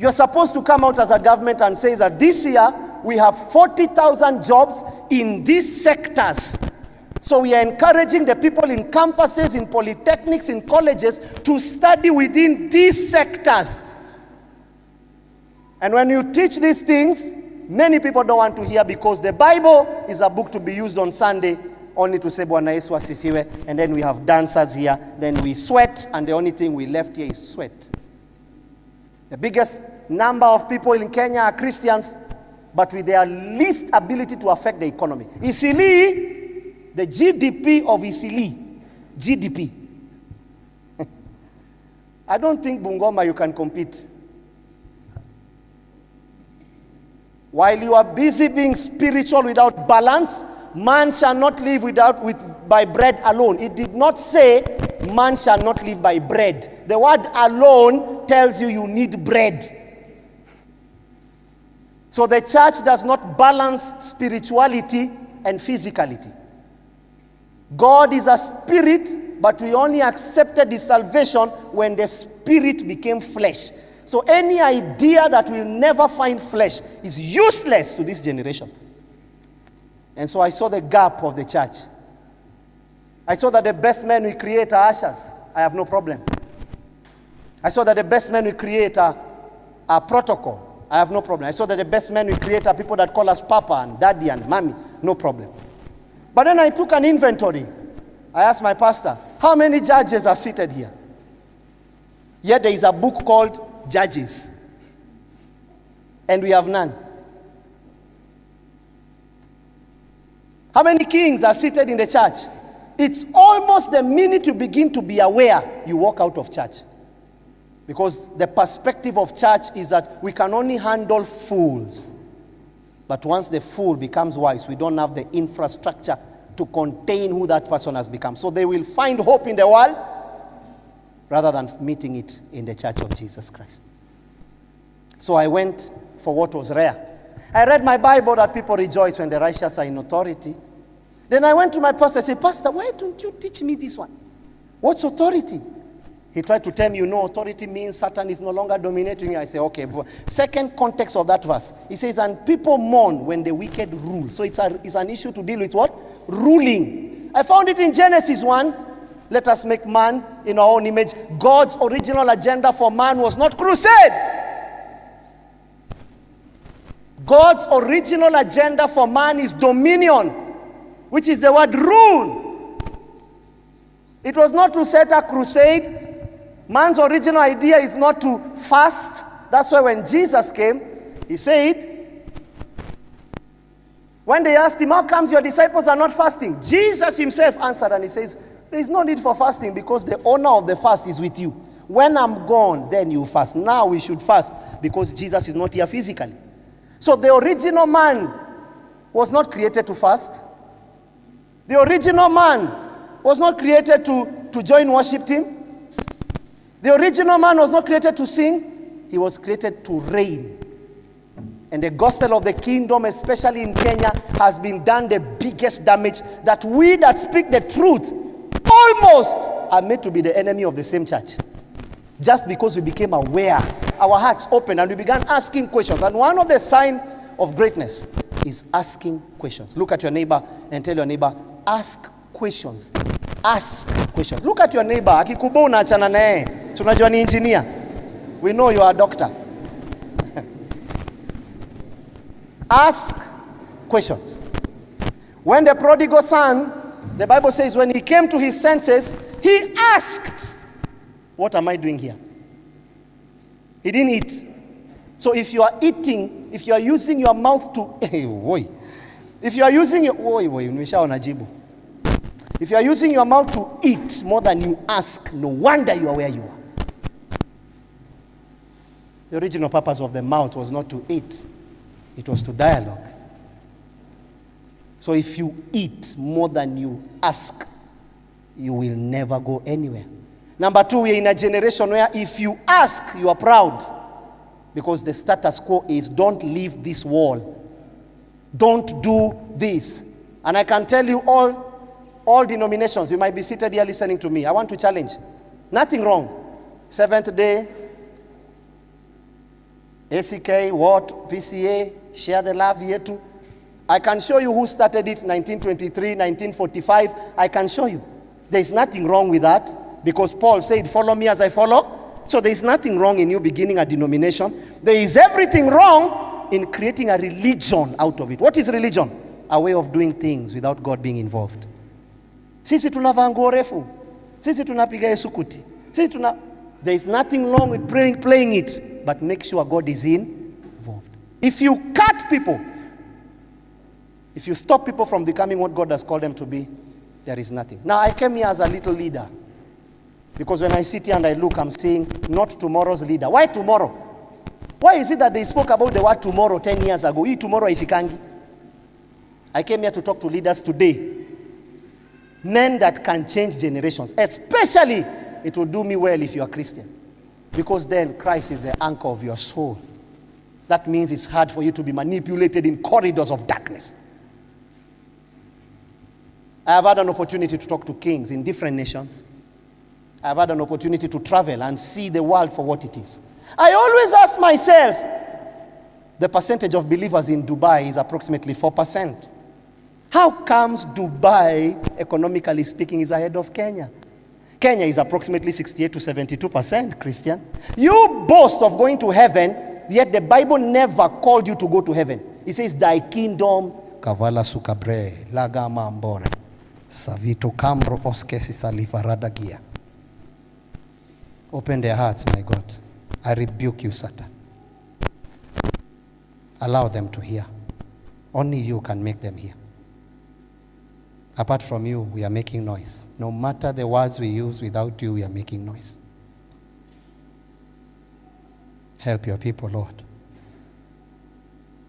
You're supposed to come out as a government and say that this year we have 40,000 jobs in these sectors. So we are encouraging the people in campuses, in polytechnics, in colleges to study within these sectors. And when you teach these things, many people don't want to hear, because the Bible is a book to be used on Sunday only to say Bwana Yesu asifiwe, and then we have dancers here, then we sweat, and the only thing we left here is sweat. The biggest number of people in Kenya are Christians, but with their least ability to affect the economy. Isili, the GDP of Isili, GDP. I don't think Bungoma you can compete. While you are busy being spiritual without balance, man shall not live by bread alone. It did not say man shall not live by bread. The word alone tells you you need bread. So the church does not balance spirituality and physicality. God is a spirit, but we only accepted his salvation when the spirit became flesh. So any idea that we'll never find flesh is useless to this generation. And so I saw the gap of the church. I saw that the best men we create are ushers. I have no problem. I saw that the best men we create are protocol. I have no problem. I saw that the best men we create are people that call us Papa and Daddy and Mommy. No problem. But then I took an inventory. I asked my pastor, how many judges are seated here? Yet there is a book called Judges. And we have none. How many kings are seated in the church? It's almost the minute you begin to be aware, you walk out of church. Because the perspective of church is that we can only handle fools. But once the fool becomes wise, we don't have the infrastructure to contain who that person has become. So they will find hope in the world rather than meeting it in the church of Jesus Christ. So I went for what was rare. I read my Bible that people rejoice when the righteous are in authority. Then I went to my pastor and said, Pastor, why don't you teach me this one? What's authority? He tried to tell me, authority means Satan is no longer dominating you. I say, okay. Second context of that verse, he says, and people mourn when the wicked rule. So it's an issue to deal with what? Ruling. I found it in Genesis 1. Let us make man in our own image. God's original agenda for man was not crusade. God's original agenda for man is dominion, which is the word rule. It was not to set a crusade. Man's original idea is not to fast. That's why when Jesus came, he said, when they asked him, how comes your disciples are not fasting? Jesus himself answered and he says, there is no need for fasting because the owner of the fast is with you. When I'm gone, then you fast. Now we should fast because Jesus is not here physically. So the original man was not created to fast. The original man was not created to join worship team. The original man was not created to sing. He was created to reign. And the gospel of the kingdom, especially in Kenya, has been done the biggest damage, that we that speak the truth almost are made to be the enemy of the same church. Just because we became aware, our hearts opened and we began asking questions. And one of the signs of greatness is asking questions. Look at your neighbor and tell your neighbor, ask questions. Ask questions. Look at your neighbor. Akikubo unaachana naye. Tunajua ni engineer. We know you are a doctor. Ask questions. When the prodigal son, the Bible says, when he came to his senses, he asked, what am I doing here? He didn't eat. So if you are eating, if you are using your mouth to, if you are using your, if you are using your mouth to eat more than you ask, no wonder you are where you are. The original purpose of the mouth was not to eat. It was to dialogue. So if you eat more than you ask, you will never go anywhere. Number two, we are in a generation where if you ask, you are proud. Because the status quo is don't leave this wall. Don't do this. And I can tell you all denominations, you might be seated here listening to me. I want to challenge. Nothing wrong. Seventh Day, ACK, what, PCA, share the love here too. I can show you who started it, 1923, 1945. I can show you. There's nothing wrong with that because Paul said, follow me as I follow. So there's nothing wrong in you beginning a denomination. There is everything wrong in creating a religion out of it. What is religion? A way of doing things without God being involved. Sisi tunavaa nguo refu. Sisi tunapiga Yesukuti. There is nothing wrong with playing it, but make sure God is involved. If you cut people, if you stop people from becoming what God has called them to be, there is nothing. Now, I came here as a little leader. Because when I sit here and I look, I'm seeing not tomorrow's leader. Why tomorrow? Why is it that they spoke about the word tomorrow 10 years ago? Hii tomorrow ifikangi. I came here to talk to leaders today. Men that can change generations. Especially, it will do me well if you are Christian. Because then Christ is the anchor of your soul. That means it's hard for you to be manipulated in corridors of darkness. I have had an opportunity to talk to kings in different nations. I have had an opportunity to travel and see the world for what it is. I always ask myself, the percentage of believers in Dubai is approximately 4%. How comes Dubai, economically speaking, is ahead of Kenya? Kenya is approximately 68 to 72% Christian. You boast of going to heaven, yet the Bible never called you to go to heaven. It says, thy kingdom, kavala sukabre, lagama ambore, savito kambro oskesi salifaradagia. Open their hearts, my God. I rebuke you, Satan. Allow them to hear. Only you can make them hear. Apart from you, we are making noise. No matter the words we use, without you, we are making noise. Help your people, Lord.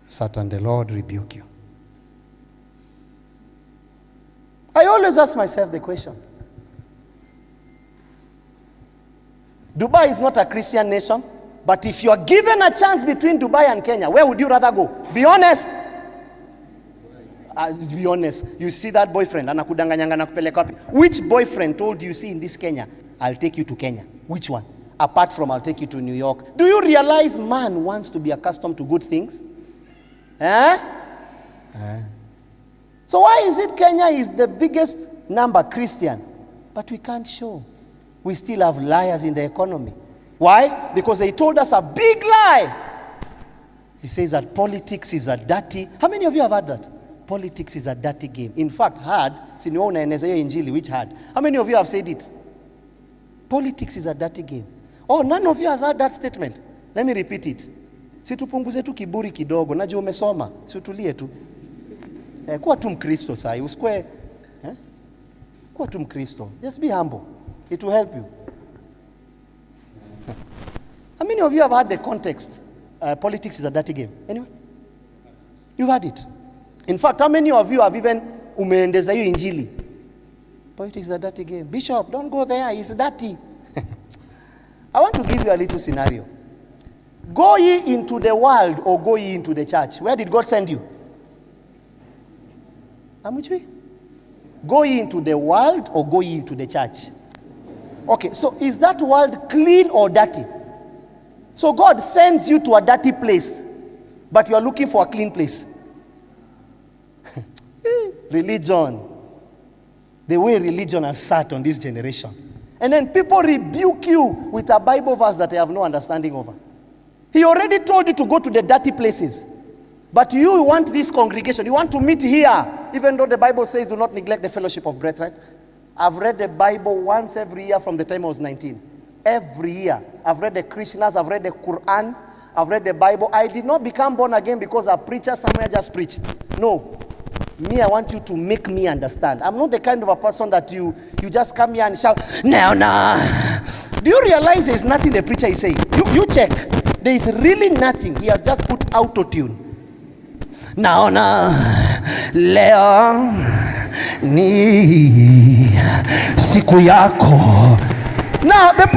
Satan, the Lord rebuke you. I always ask myself the question. Dubai is not a Christian nation, but if you are given a chance between Dubai and Kenya, where would you rather go? Be honest. Be honest. You see that boyfriend, which boyfriend told you, see in this Kenya, I'll take you to Kenya? Which one? Apart from I'll take you to New York. Do you realize man wants to be accustomed to good things? So why is it Kenya is the biggest number Christian, but we can't show? We still have liars in the economy. Why? Because they told us a big lie. He says that politics is a dirty. How many of you have heard that? Politics is a dirty game. In fact, hard. Which hard? How many of you have said it? Politics is a dirty game. Oh, none of you has heard that statement. Let me repeat it. Situpunguze tu kiburi kidogo. Najua umesoma. Situlie tu. Kuwa tu mkristo sai. Usikwe. Kuwa tu mkristo. Just be humble. It will help you. How many of you have heard the context? Politics is a dirty game. Anyone? You've heard it. In fact, how many of you have even umeendeza hiyo injili? Politics is a dirty game. Bishop, don't go there. It's dirty. I want to give you a little scenario. Go ye into the world or go ye into the church. Where did God send you? Amuchui? Go ye into the world or go ye into the church? Okay, so is that world clean or dirty? So God sends you to a dirty place, but you are looking for a clean place. Religion. The way religion has sat on this generation. And then people rebuke you with a Bible verse that they have no understanding over. He already told you to go to the dirty places. But you want this congregation. You want to meet here. Even though the Bible says do not neglect the fellowship of brethren. I've read the Bible once every year from the time I was 19. Every year. I've read the Krishnas, I've read the Quran, I've read the Bible. I did not become born again because a preacher somewhere just preached. No. Me, I want you to make me understand. I'm not the kind of a person that you just come here and shout, no. Do you realize there's nothing the preacher is saying? You check. There is really nothing. He has just put auto-tune. No, leo ni siku yako. Now, the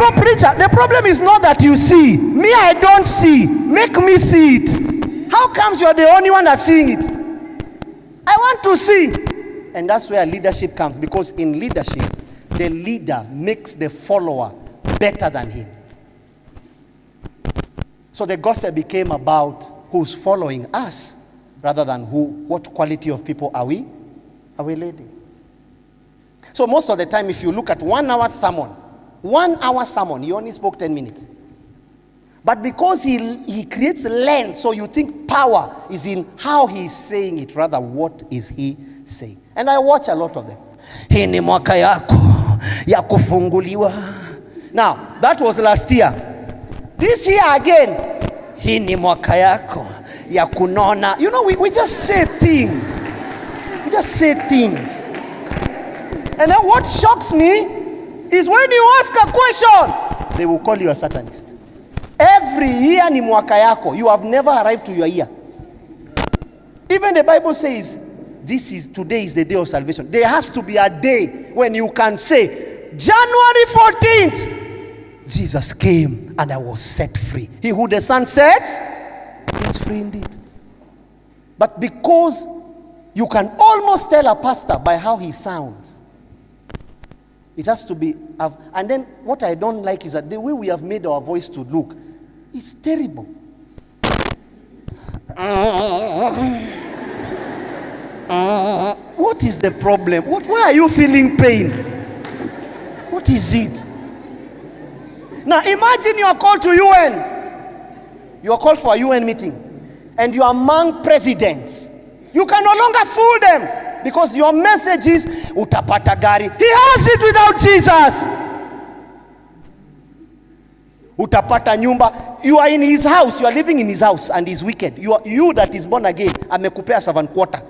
problem is not that you see. Me, I don't see. Make me see it. How comes you are the only one that's seeing it? I want to see. And that's where leadership comes. Because in leadership, the leader makes the follower better than him. So the gospel became about who's following us rather than what quality of people are we leading. So most of the time, if you look at 1 hour sermon, he only spoke 10 minutes. But because he creates length, so you think power is in how he's saying it, rather what is he saying. And I watch a lot of them. Hii ni mwaka yako ya kufunguliwa. Now, that was last year. This year again, hii ni mwaka yako ya kunona. You know, we just say things. We just say things. And then what shocks me is when you ask a question, they will call you a Satanist. Every year ni mwaka yako. You have never arrived to your year. Even the Bible says, today is the day of salvation. There has to be a day when you can say, January 14th, Jesus came and I was set free. He who the Son sets is free indeed. But because you can almost tell a pastor by how he sounds, it has to be, and then what I don't like is that the way we have made our voice to look, it's terrible. What is the problem? Why are you feeling pain? What is it? Now imagine you are called to UN. You are called for a UN meeting. And you are among presidents. You can no longer fool them. Because your message is, utapata gari. He has it without Jesus. Utapata nyumba. You are in his house. You are living in his house and he's wicked. You that is born again, amekupea 7 quarter.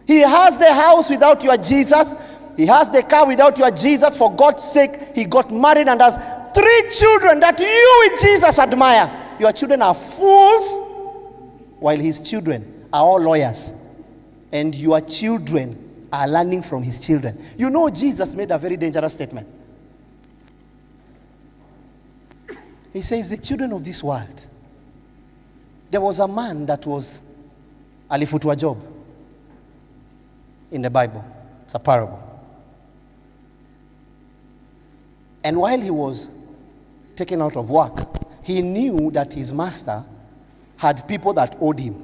He has the house without your Jesus. He has the car without your Jesus. For God's sake, he got married and has 3 children that you with Jesus admire. Your children are fools, while his children are all lawyers. And your children are learning from his children. You know, Jesus made a very dangerous statement. He says, the children of this world. There was a man that was alifutwa job in the Bible. It's a parable. And while he was taken out of work, he knew that his master had people that owed him.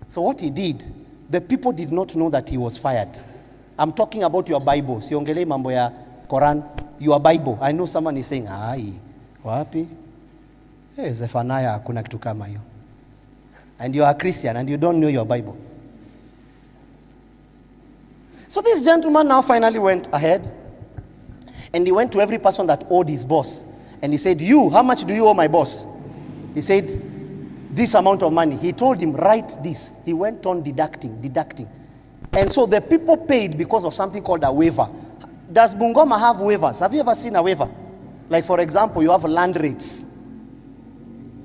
So what he did, the people did not know that he was fired. I'm talking about your Bible. Siongelei mambo ya Quran. Your Bible. I know someone is saying, ai, wapi? Zephaniah hakuna kitu kama hiyo. And you are a Christian and you don't know your Bible. So this gentleman now finally went ahead and he went to every person that owed his boss. And he said, you, how much do you owe my boss? He said, this amount of money. He told him, write this. He went on deducting. And so the people paid because of something called a waiver. Does Bungoma have waivers? Have you ever seen a waiver? Like, for example, you have land rates.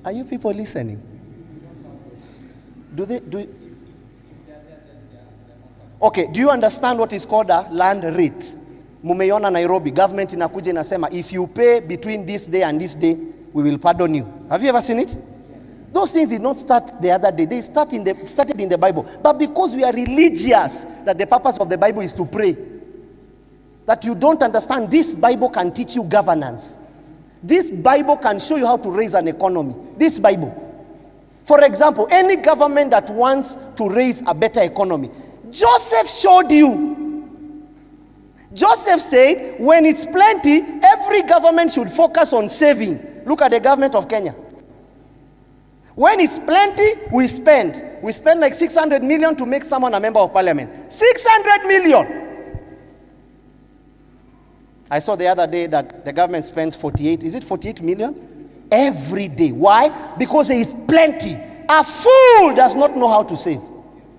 Are you people listening? Okay, do you understand what is called a land rate? Mumeiona Nairobi, government inakuja inasema, if you pay between this day and this day, we will pardon you. Have you ever seen it? Those things did not start the other day. They started in the Bible. But because we are religious, that the purpose of the Bible is to pray, that you don't understand, this Bible can teach you governance. This Bible can show you how to raise an economy. This Bible. For example, any government that wants to raise a better economy, Joseph showed you. Joseph said, when it's plenty, every government should focus on saving. Look at the government of Kenya. When it's plenty, we spend. We spend like 600 million to make someone a member of parliament. 600 million. I saw the other day that the government spends 48 million? Every day. Why? Because there is plenty. A fool does not know how to save.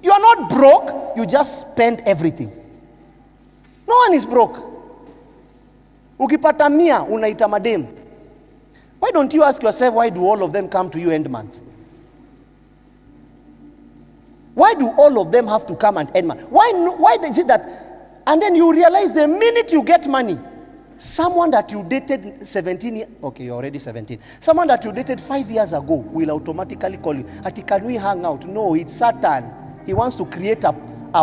You are not broke, you just spend everything. No one is broke. Ukipata 100, unaita madem. Why don't you ask yourself, why do all of them come to you end month? Why do all of them have to come and end month? Why is it that, and then you realize the minute you get money, someone that you dated 17 years, okay, you're already 17. Someone that you dated 5 years ago will automatically call you. Ati, can we hang out? No, it's Satan. He wants to create a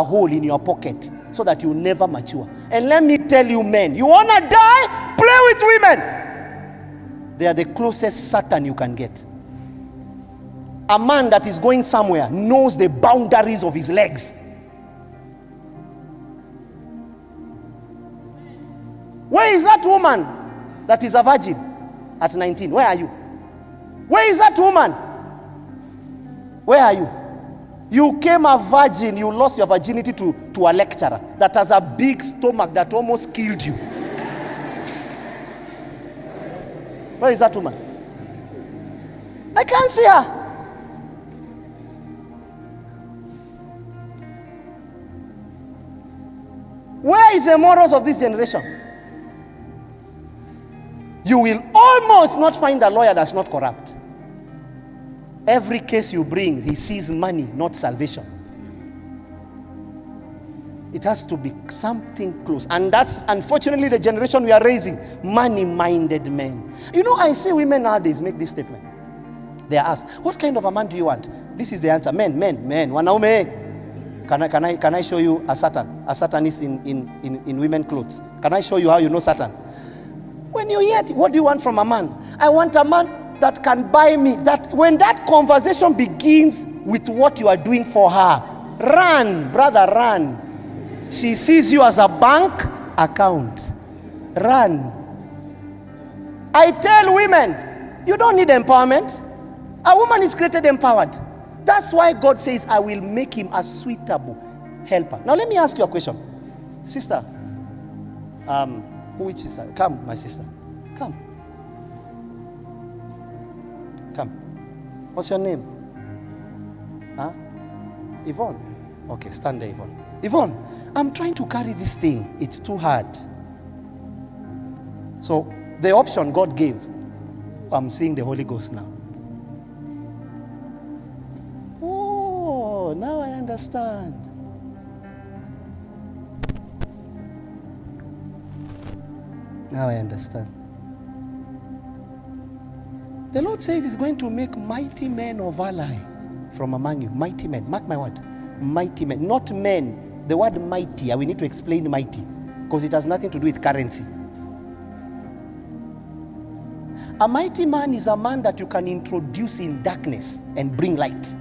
hole in your pocket so that you never mature. And let me tell you, men, you want to die? Play with women. They are the closest Satan you can get. A man that is going somewhere knows the boundaries of his legs. Where is that woman that is a virgin at 19? Where are you? Where is that woman? Where are you? You came a virgin, you lost your virginity to a lecturer that has a big stomach that almost killed you. Where is that woman? I can't see her. Where is the morals of this generation? You will almost not find a lawyer that's not corrupt. Every case you bring, he sees money, not salvation. It has to be something close. And that's unfortunately the generation we are raising. Money-minded men. You know, I see women nowadays make this statement. They are asked, what kind of a man do you want? This is the answer. Men. Wanaume. Can I show you a Satan? A Satan is in women clothes. Can I show you how you know Satan? When you hear it, what do you want from a man? I want a man that can buy me. That when that conversation begins with what you are doing for her, run, brother, run. She sees you as a bank account. Run. I tell women, you don't need empowerment. A woman is created empowered. That's why God says, I will make him a suitable helper. Now let me ask you a question. Sister, which is come, my sister. Come. What's your name? Huh? Yvonne. Okay, stand there, Yvonne. Yvonne, I'm trying to carry this thing. It's too hard. So the option God gave, I'm seeing the Holy Ghost now. Oh, now I understand. Now I understand. The Lord says he's going to make mighty men of valor from among you. Mighty men. Mark my word. Mighty men. Not men. The word mighty, we need to explain mighty because it has nothing to do with currency. A mighty man is a man that you can introduce in darkness and bring light.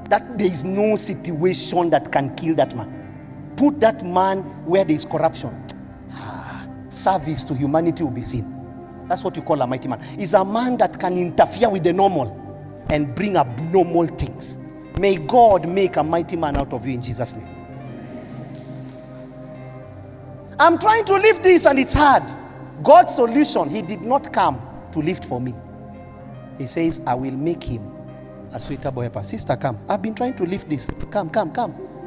That there is no situation that can kill that man. Put that man where there is corruption. Service to humanity will be seen. That's what you call a mighty man. Is a man that can interfere with the normal and bring abnormal things. May God make a mighty man out of you in Jesus' name. I'm trying to lift this and it's hard. God's solution, he did not come to lift for me. He says, I will make him a suitable helper. Sister, come. I've been trying to lift this. Come.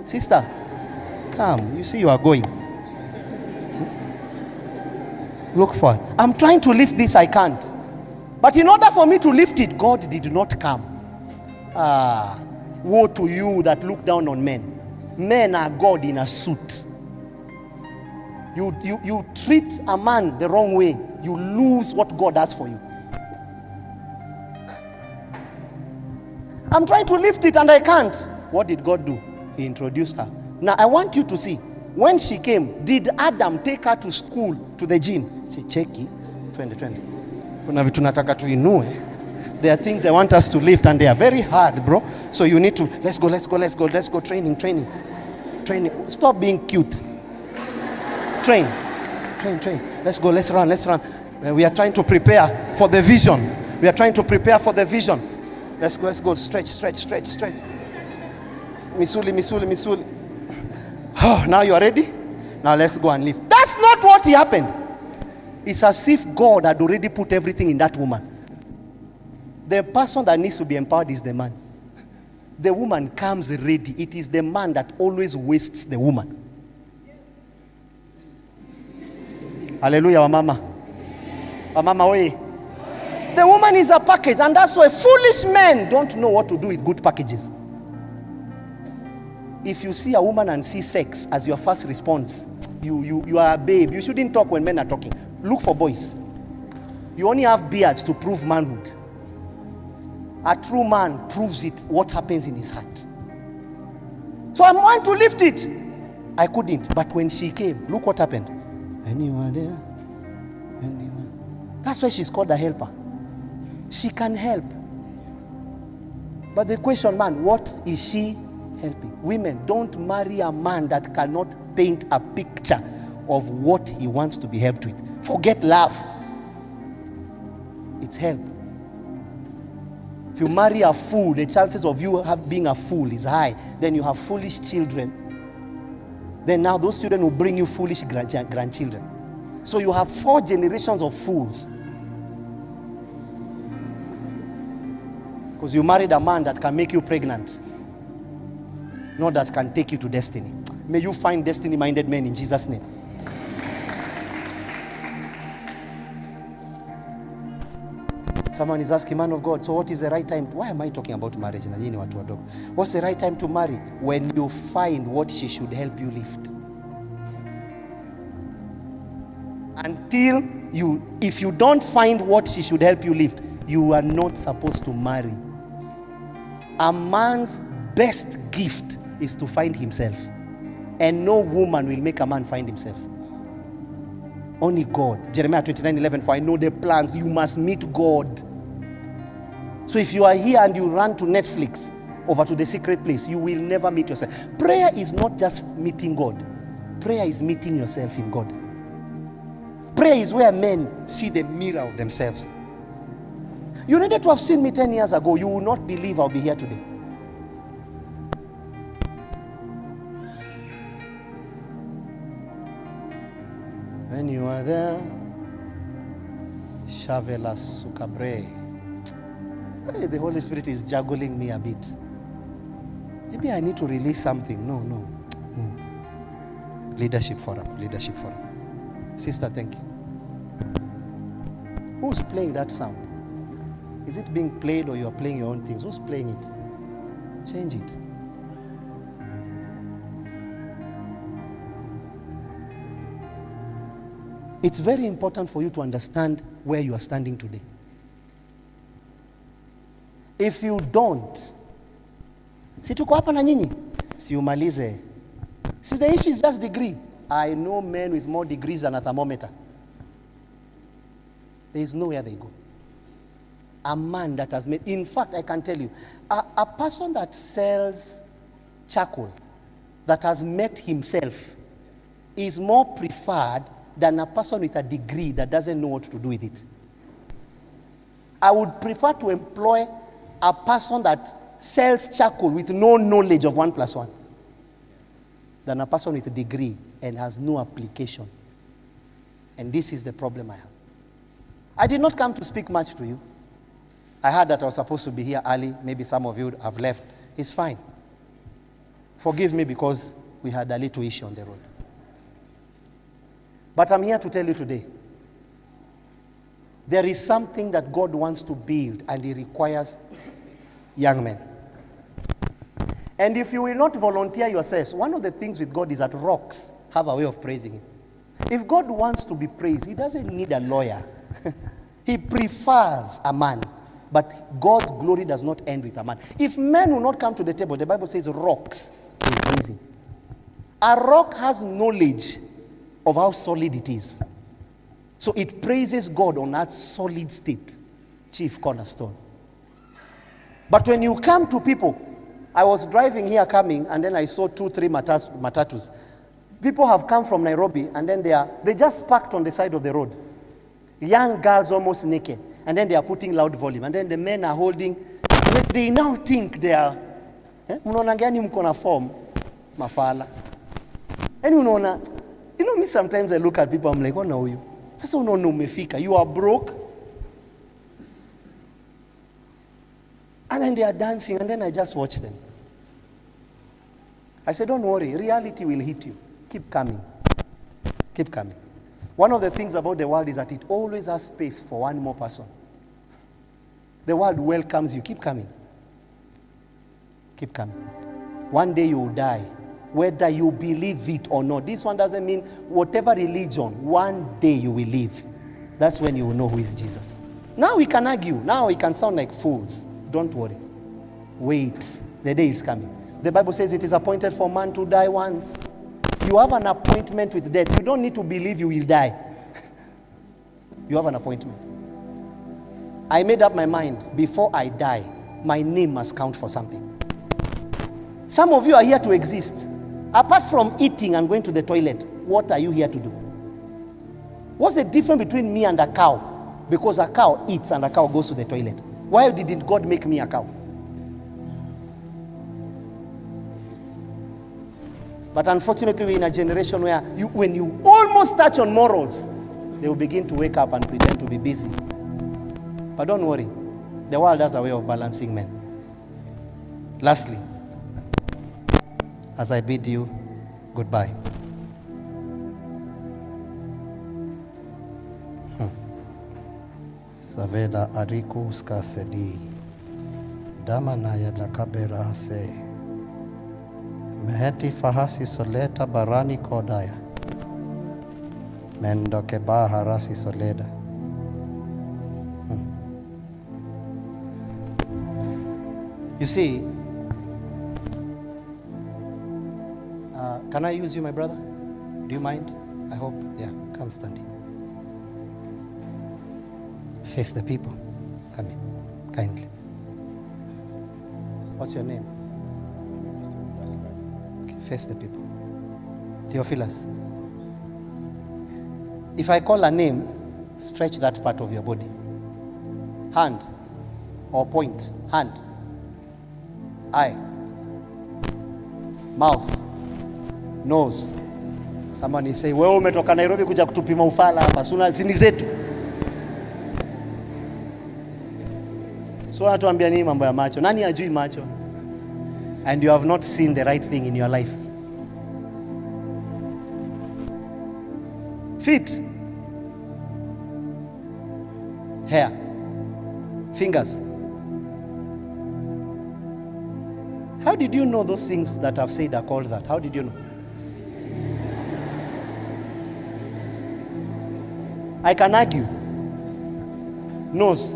Sister, come. You see you are going. Look for it. I'm trying to lift this, I can't. But in order for me to lift it, God did not come. Woe to you that look down on men. Men are God in a suit. You treat a man the wrong way, you lose what God has for you. I'm trying to lift it and I can't. What did God do? He introduced her. Now I want you to see. When she came, did Adam take her to school, to the gym? Say, cheki, 2020. There are things they want us to lift and they are very hard, bro. So you need to, let's go, training. Stop being cute. Train. Let's go, let's run. We are trying to prepare for the vision. Let's go, stretch. Misuli. Oh, now you are ready? Now let's go and lift. That's not what happened. It's as if God had already put everything in that woman. The person that needs to be empowered is the man. The woman comes ready. It is the man that always wastes the woman. Hallelujah, Wamama. Wamama, way. The woman is a package, and that's why foolish men don't know what to do with good packages. If you see a woman and see sex as your first response, you are a babe. You shouldn't talk when men are talking. Look for boys. You only have beards to prove manhood. A true man proves it, what happens in his heart. So I'm going to lift it. I couldn't. But when she came, look what happened. Anyone there? Anyone? That's why she's called a helper. She can help. But the question, man, what is she helping? Women, don't marry a man that cannot paint a picture of what he wants to be helped with. Forget love. It's help. If you marry a fool, the chances of you being a fool is high. Then you have foolish children. Then now those children will bring you foolish grandchildren. So you have 4 generations of fools. Because you married a man that can make you pregnant, not that can take you to destiny. May you find destiny-minded men in Jesus' name. Someone is asking, man of God, so what is the right time? Why am I talking about marriage? What's the right time to marry? When you find what she should help you lift. If you don't find what she should help you lift, you are not supposed to marry. A man's best gift is to find himself. And no woman will make a man find himself. Only God. Jeremiah 29:11, for I know the plans. You must meet God. So if you are here and you run to Netflix, over to the secret place, you will never meet yourself. Prayer is not just meeting God. Prayer is meeting yourself in God. Prayer is where men see the mirror of themselves. You needed to have seen me 10 years ago. You will not believe I'll be here today. When you are there, Shavela Sukabre. Hey, the Holy Spirit is juggling me a bit. Maybe I need to release something. No. Leadership forum. Sister, thank you. Who's playing that sound? Is it being played or you're playing your own things? Who's playing it? Change it. It's very important for you to understand where you are standing today. If you don't, si tuko hapa na nyinyi, si umalize. See, the issue is just degree. I know men with more degrees than a thermometer. There is nowhere they go. A man that has made, in fact, I can tell you, a person that sells charcoal, that has met himself, is more preferred than a person with a degree that doesn't know what to do with it. I would prefer to employ a person that sells charcoal with no knowledge of 1 + 1 than a person with a degree and has no application. And this is the problem I have. I did not come to speak much to you. I heard that I was supposed to be here early. Maybe some of you have left. It's fine. Forgive me because we had a little issue on the road. But I'm here to tell you today, there is something that God wants to build, and He requires young men. And if you will not volunteer yourselves, one of the things with God is that rocks have a way of praising Him. If God wants to be praised, He doesn't need a lawyer. He prefers a man. But God's glory does not end with a man. If men will not come to the table, the Bible says rocks will praise Him. A rock has knowledge of how solid it is. So it praises God on that solid state, chief cornerstone. But when you come to people, I was driving here coming, and then I saw 2-3 matatus. People have come from Nairobi, and then they just parked on the side of the road. Young girls almost naked, and then they are putting loud volume, and then the men are holding. They now think they are. Unaona gani mko na form mafala. And unaona, you know me, sometimes I look at people, I'm like, oh no, you. Sasa unaona umefika, you are broke. And then they are dancing, and then I just watch them. I said, don't worry, reality will hit you. Keep coming. Keep coming. One of the things about the world is that it always has space for one more person. The world welcomes you. Keep coming. Keep coming. One day you will die, whether you believe it or not. This one doesn't mean whatever religion, one day you will live. That's when you will know who is Jesus. Now we can argue. Now we can sound like fools. Don't worry. Wait. The day is coming. The Bible says it is appointed for man to die once. You have an appointment with death. You don't need to believe you will die. You have an appointment. I made up my mind, before I die, my name must count for something. Some of you are here to exist. Apart from eating and going to the toilet, what are you here to do? What's the difference between me and a cow? Because a cow eats and a cow goes to the toilet. Why didn't God make me a cow? But unfortunately, we're in a generation where when you almost touch on morals, they will begin to wake up and pretend to be busy. But don't worry, the world has a way of balancing men. Lastly, as I bid you goodbye, Saveda ariku skasedi damanaya lakabera hase meheti fahasi soleta barani kodaya mendoke baharasi soleda. You see, can I use you, my brother? Do you mind? I hope. Yeah, come standing. Face the people. Come here, kindly. What's your name? Okay, face the people. Theophilus. If I call a name, stretch that part of your body. Hand or point. Hand. Eye. Mouth. Nose. Somebody say, wewe umetoka Nairobi kuja kutupima ufala hapa. Sini zetu. So anatuambia nini mambo ya macho? Nani ajui macho? And you have not seen the right thing in your life. Feet. Hair. Fingers. How did you know those things that I've said are called that? How did you know? I can argue. Nose.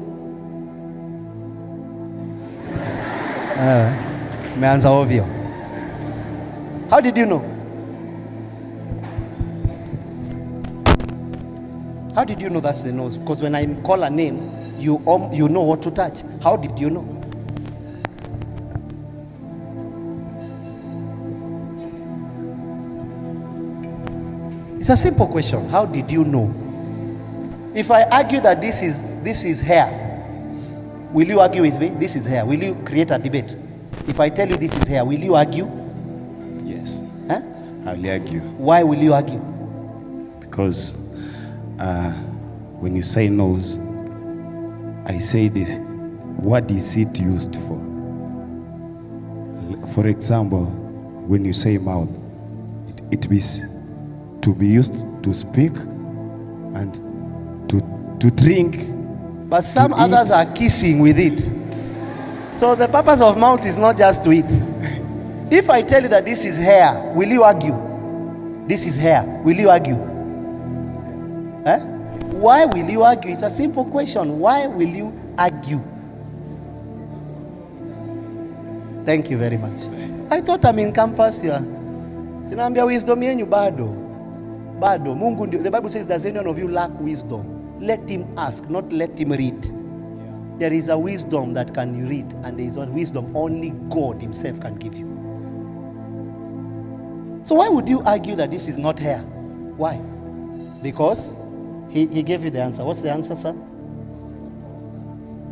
Meanza ovyo. How did you know? How did you know that's the nose? Because when I call a name, you know what to touch. How did you know? It's a simple question. How did you know? If I argue that this is hair, will you argue with me? This is hair. Will you create a debate? If I tell you this is hair, will you argue? Yes. Huh? I'll argue. Why will you argue? Because when you say nose, I say this. What is it used for? For example, when you say mouth, it is to be used to speak and to drink. But some others are kissing with it. So the purpose of mouth is not just to eat. If I tell you that this is hair, will you argue? This is hair. Will you argue? Yes. Why will you argue? It's a simple question. Why will you argue? Thank you very much. I thought I'm in campus here. Anaambia wisdom yenyu bado. Mungu ndio. The Bible says, does anyone of you lack wisdom? Let him ask, not let him read. There is a wisdom that can you read, and there is a wisdom only God himself can give you. So why would you argue that this is not hair? Why? Because he gave you the answer. What's the answer, sir?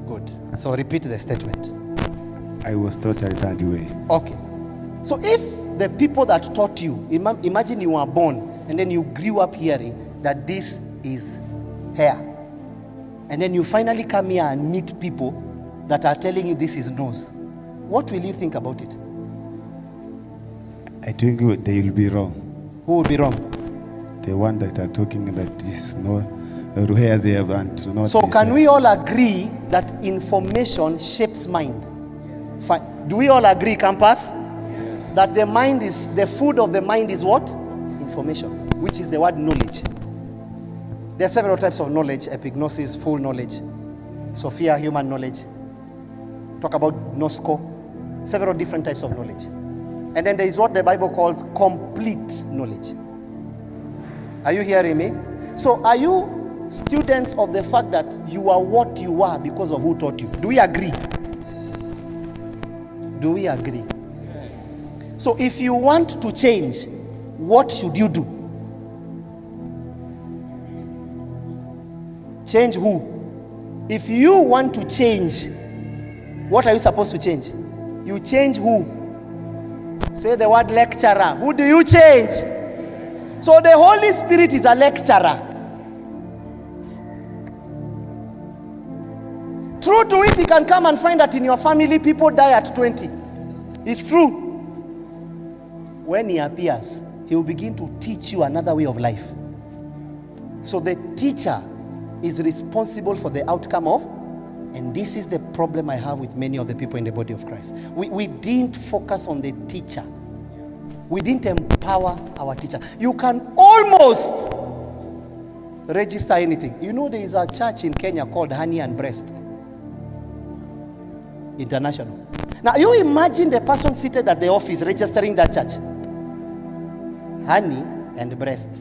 Good. So repeat the statement. I was taught a third way. Okay. So if the people that taught you, imagine you were born and then you grew up hearing that this is hair, and then you finally come here and meet people that are telling you this is nose, what will you think about it? I think they will be wrong. Who will be wrong? The one that are talking that this is no hair there and not. So can we all agree that information shapes mind? Fine. Do we all agree, campus? Yes. That the mind is, the food of the mind is what? Information, which is the word knowledge. There are several types of knowledge: epignosis, full knowledge; Sophia, human knowledge. Talk about gnosko. Several different types of knowledge. And then there is what the Bible calls complete knowledge. Are you hearing me? So are you students of the fact that you are what you are because of who taught you? Do we agree? Do we agree? So if you want to change, what should you do? Change who? If you want to change, what are you supposed to change? You change who? Say the word lecturer. Who do you change? So the Holy Spirit is a lecturer. True to it, he can come and find that in your family people die at 20. It's true. When he appears, he will begin to teach you another way of life. So the teacher is responsible for the outcome of, and this is the problem I have with many of the people in the body of Christ. We didn't focus on the teacher. We didn't empower our teacher. You can almost register anything. You know, there is a church in Kenya called Honey and Breast International. Now, you imagine the person seated at the office registering that church. Honey and Breast.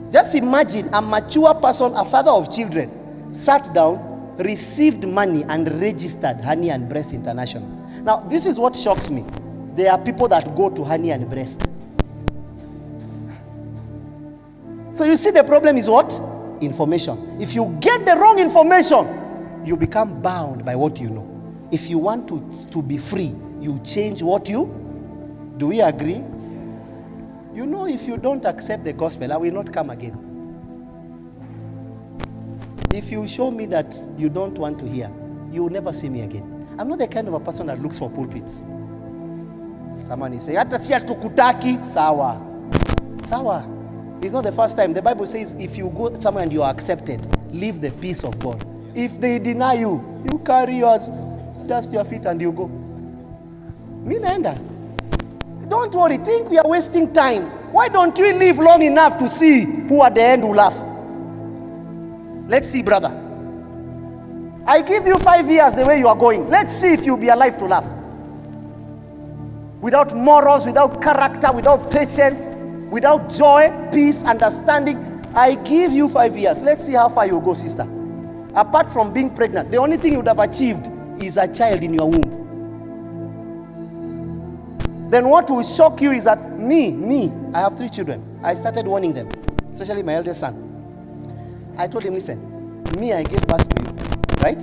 Just imagine a mature person, a father of children, sat down, received money and registered Honey and Breast International. Now, this is what shocks me. There are people that go to Honey and Breast. So you see, the problem is what? Information. If you get the wrong information, you become bound by what you know. If you want to be free, you change what you... Do we agree? You know, if you don't accept the gospel, I will not come again. If you show me that you don't want to hear, you will never see me again. I'm not the kind of a person that looks for pulpits. Someone is saying, hata si hatukutaki, sawa. Sawa. It's not the first time. The Bible says, if you go somewhere and you are accepted, leave the peace of God. If they deny you, you carry yours, dust your feet and you go. Mi naenda. Don't worry, think we are wasting time. Why don't we live long enough to see who at the end will laugh? Let's see, brother. I give you 5 years the way you are going. Let's see if you'll be alive to laugh. Without morals, without character, without patience, without joy, peace, understanding. I give you 5 years. Let's see how far you go, sister. Apart from being pregnant, the only thing you would have achieved is a child in your womb. Then what will shock you is that I have 3 children. I started warning them, especially my eldest son. I told him, listen, I gave birth to you, right?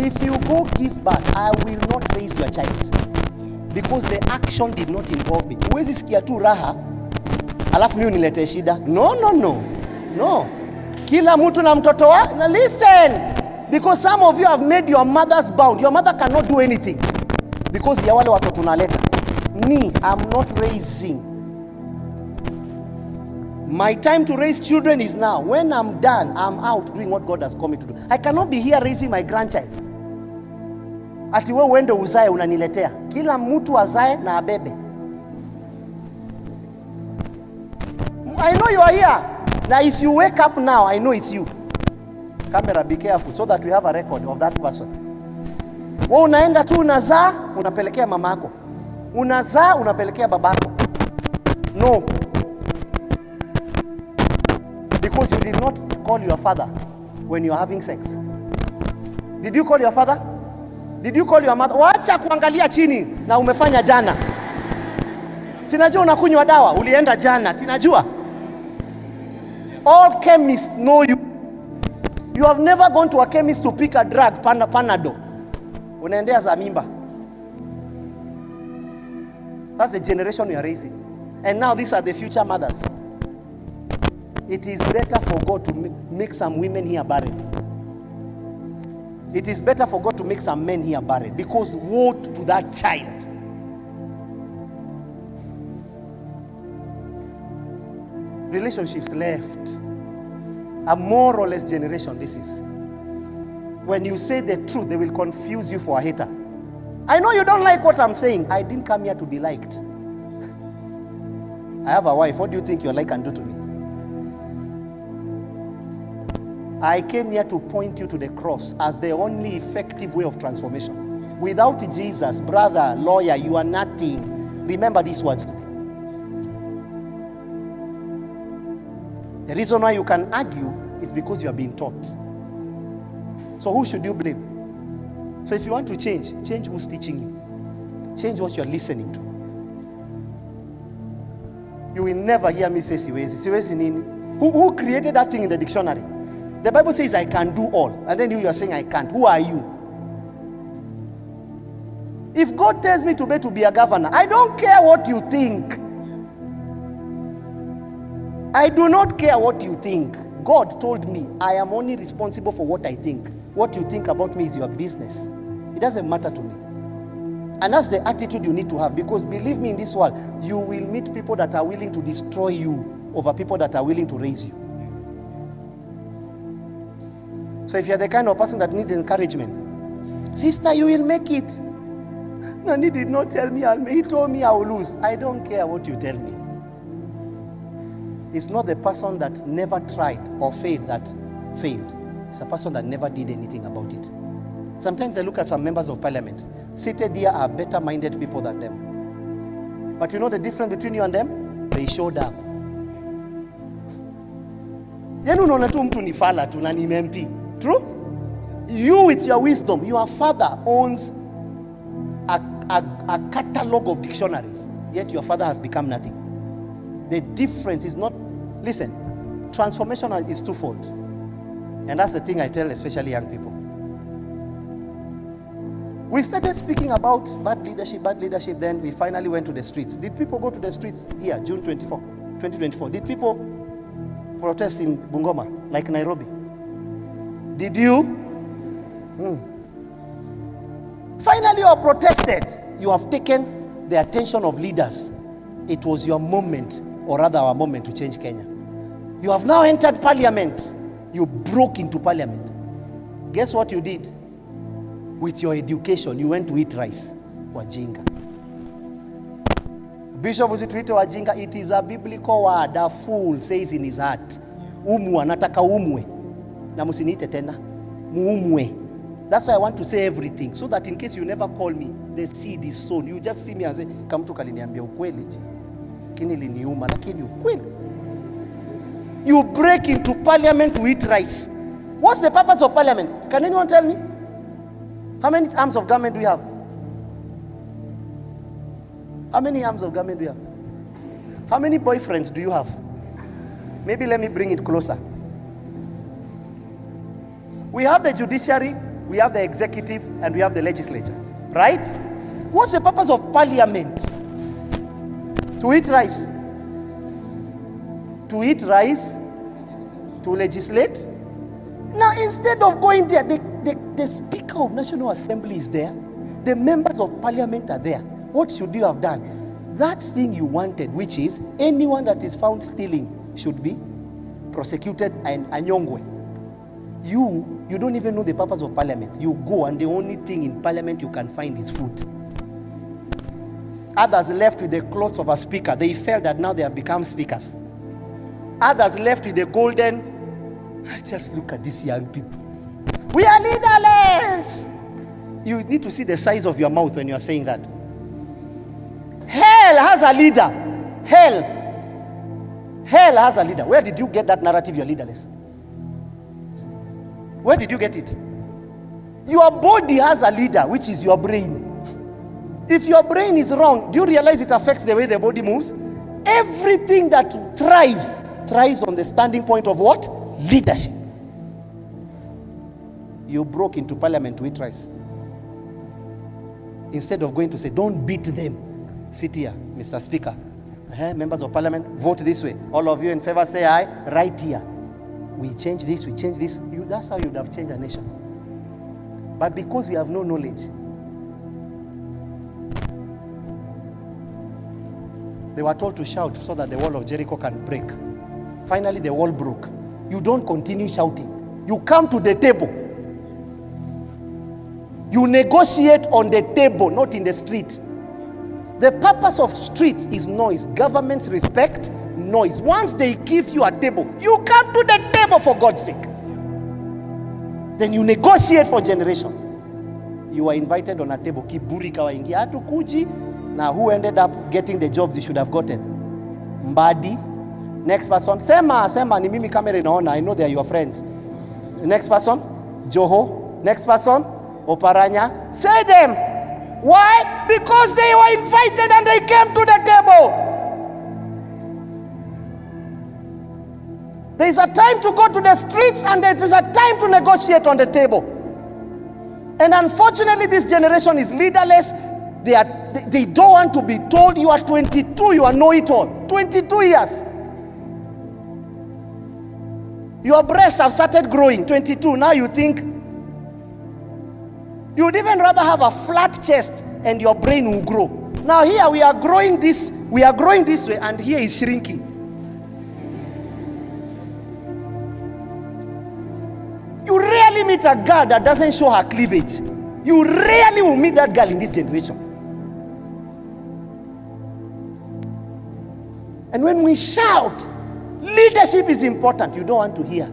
If you go give birth, I will not raise your child. Because the action did not involve me. Huwezi sikia tu raha, alafu mimi unilete shida. No. Kila mtu na mtoto wa. Now listen. Because some of you have made your mothers bound. Your mother cannot do anything. Because ya wale watoto unaleta. I'm not raising. My time to raise children is now. When I'm done, I'm out doing what God has called me to do. I cannot be here raising my grandchild. Ati wewe uende uzae unaniletea. Kila mtu azae na abebe. I know you are here. Now if you wake up now, I know it's you. Camera, be careful so that we have a record of that person. Wewe unaenda tu unazaa, unapelekea mama yako. Unazaa, unapelekea babako. No. Because you did not call your father when you are having sex. Did you call your father? Did you call your mother? Wacha kuangalia chini na umefanya jana. Sinajua unakunywa dawa, ulienda jana, sinajua. All chemists know you. You have never gone to a chemist to pick a drug, Panado. Unaendea za mimba. That's the generation we are raising. And now these are the future mothers. It is better for God to make some women here barren. It is better for God to make some men here barren. Because woe to that child. Relationships left. A more or less generation this is. When you say the truth, they will confuse you for a hater. I know you don't like what I'm saying. I didn't come here to be liked. I have a wife. What do you think your life can do to me? I came here to point you to the cross as the only effective way of transformation. Without Jesus, brother, lawyer, you are nothing. Remember these words today. The reason why you can argue is because you are being taught. So who should you blame? So if you want to change who's teaching you. Change what you're listening to. You will never hear me say siwezi. Siwezi nini? Who created that thing in the dictionary? The Bible says I can do all. And then you are saying I can't. Who are you? If God tells me today to be a governor, I don't care what you think. I do not care what you think. God told me I am only responsible for what I think. What you think about me is your business. It doesn't matter to me. And that's the attitude you need to have, because believe me, in this world, you will meet people that are willing to destroy you over people that are willing to raise you. So if you're the kind of person that needs encouragement, sister, you will make it. Nani did not tell me, he told me I will lose. I don't care what you tell me. It's not the person that never tried or failed that failed. It's a person that never did anything about it. Sometimes I look at some members of parliament. Seated here are better-minded people than them. But you know the difference between you and them? They showed up. Yenu unaona tu mtu ni fala tu na ni MP. True? You with your wisdom, your father owns a catalog of dictionaries. Yet your father has become nothing. The difference is not, listen, transformation is twofold. And that's the thing I tell especially young people. We started speaking about bad leadership, then we finally went to the streets. Did people go to the streets here, June 24, 2024? Did people protest in Bungoma, like Nairobi? Did you? Finally, you have protested. You have taken the attention of leaders. It was your moment, or rather our moment, to change Kenya. You have now entered parliament. You broke into parliament. Guess what you did? With your education, you went to eat rice. Wajinga. Bishop usituite wajinga. It is a biblical word. A fool says in his heart, umwa, nataka umwe. Na musiniite tena. Muumwe. That's why I want to say everything, so that in case you never call me, the seed is sown. You just see me and say, kamtu kaliniambia ukweli. Lakini liniuma, lakini ukweli. You break into parliament to eat rice. What's the purpose of parliament? Can anyone tell me? How many arms of government do we have? How many arms of government do you have? How many boyfriends do you have? Maybe let me bring it closer. We have the judiciary, we have the executive, and we have the legislature. Right? What's the purpose of parliament? To eat rice. To eat rice? To legislate? Now, instead of going there, the Speaker of National Assembly is there. The members of Parliament are there. What should you have done? That thing you wanted, which is anyone that is found stealing should be prosecuted and anyongwe. You don't even know the purpose of Parliament. You go and the only thing in Parliament you can find is food. Others left with the clothes of a speaker. They felt that now they have become speakers. Others left with the golden. Just look at these young people. We are leaderless. You need to see the size of your mouth when you are saying that. Hell has a leader. Hell has a leader. Where did you get that narrative you're leaderless? Where did you get it? Your body has a leader, which is your brain. If your brain is wrong, do you realize it affects the way the body moves? Everything that thrives on the standing point of what? Leadership. You broke into parliament to eat rice. Instead of going to say, don't beat them. Sit here, Mr. Speaker. Members of parliament, vote this way. All of you in favor say aye. Right here. We change this, we change this. That's how you would have changed a nation. But because we have no knowledge, they were told to shout so that the wall of Jericho can break. Finally, the wall broke. You don't continue shouting. You come to the table. You negotiate on the table, not in the street. The purpose of street is noise. Governments respect noise. Once they give you a table, you come to the table for God's sake. Then you negotiate for generations. You are invited on a table. Kiburi kawaingia hatukuji. Now who ended up getting the jobs you should have gotten? Mbadi. Next person. Sema ni mimi kamera inaona. I know they are your friends. Next person. Joho. Next person. Oparanya. Say them. Why? Because they were invited and they came to the table. There is a time to go to the streets and there is a time to negotiate on the table. And unfortunately, this generation is leaderless. They don't want to be told, you are 22, you are know-it-all. 22 years. Your breasts have started growing, 22. Now you think, you would even rather have a flat chest and your brain will grow. Now here we are growing this way and here is shrinking. You rarely meet a girl that doesn't show her cleavage. You rarely will meet that girl in this generation. And when we shout, leadership is important, you don't want to hear.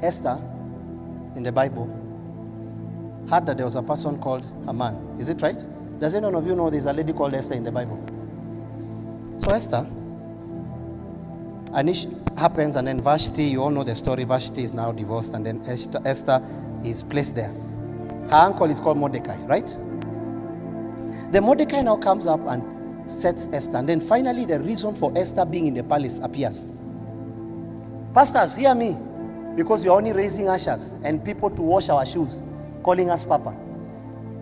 Esther, in the Bible, heard that there was a person called a man. Is it right? Does any one of you know there's a lady called Esther in the Bible? So Esther, and it happens, and then Vashti, you all know the story. Vashti is now divorced, and then Esther is placed there. Her uncle is called Mordecai, right? The Mordecai now comes up and sets Esther, and then finally the reason for Esther being in the palace appears. Pastors, hear me, because we are only raising ushers and people to wash our shoes, calling us Papa.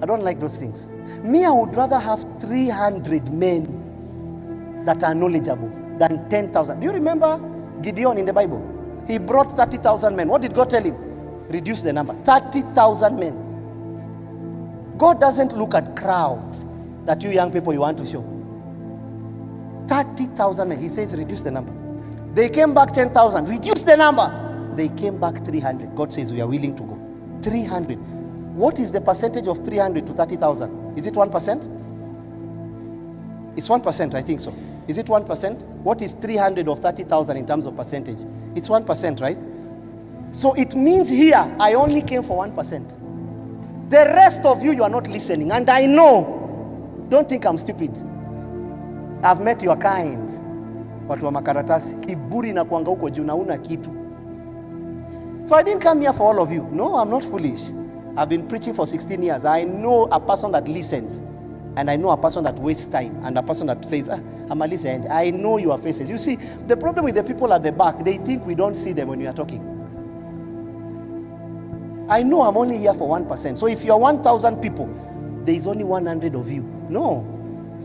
I don't like those things. Me, I would rather have 300 men that are knowledgeable than 10,000. Do you remember Gideon in the Bible? He brought 30,000 men. What did God tell him? Reduce the number. 30,000 men. God doesn't look at crowd that you young people you want to show. 30,000 men. He says reduce the number. They came back 10,000. Reduce the number. They came back 300. God says we are willing to go. 300. What is the percentage of 300 to 30,000? Is it 1%? It's 1%, I think so. Is it 1%? What is 300 of 30,000 in terms of percentage? It's 1%, right? So it means here, I only came for 1%. The rest of you, you are not listening. And I know, don't think I'm stupid. I've met your kind. Watu wa makaratasi. Kiburi na kuanga huko juu na una kitu. So I didn't come here for all of you. No, I'm not foolish. I've been preaching for 16 years. I know a person that listens. And I know a person that wastes time. And a person that says, I'm a listener. I know your faces. You see, the problem with the people at the back, they think we don't see them when we are talking. I know I'm only here for 1%. So if you're 1,000 people, there is only 100 of you. No,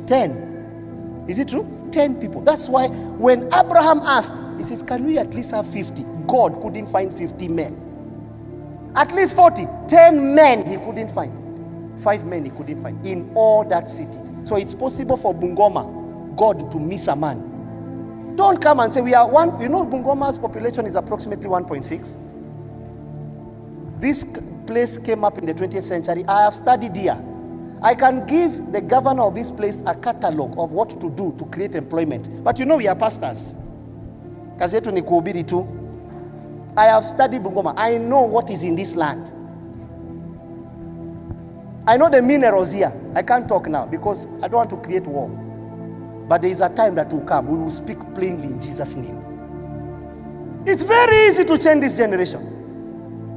10. Is it true? 10 people. That's why when Abraham asked, he says, can we at least have 50? God couldn't find 50 men. At least 40. 10 men he couldn't find. 5 men he couldn't find in all that city. So it's possible for Bungoma, God to miss a man. Don't come and say we are one. You know Bungoma's population is approximately 1.6. This place came up in the 20th century. I have studied here. I can give the governor of this place a catalog of what to do to create employment. But you know we are pastors. Kazi yetu ni kuhubiri tu. I have studied Bungoma. I know what is in this land. I know the minerals here. I can't talk now because I don't want to create war. But there is a time that will come. We will speak plainly in Jesus' name. It's very easy to change this generation.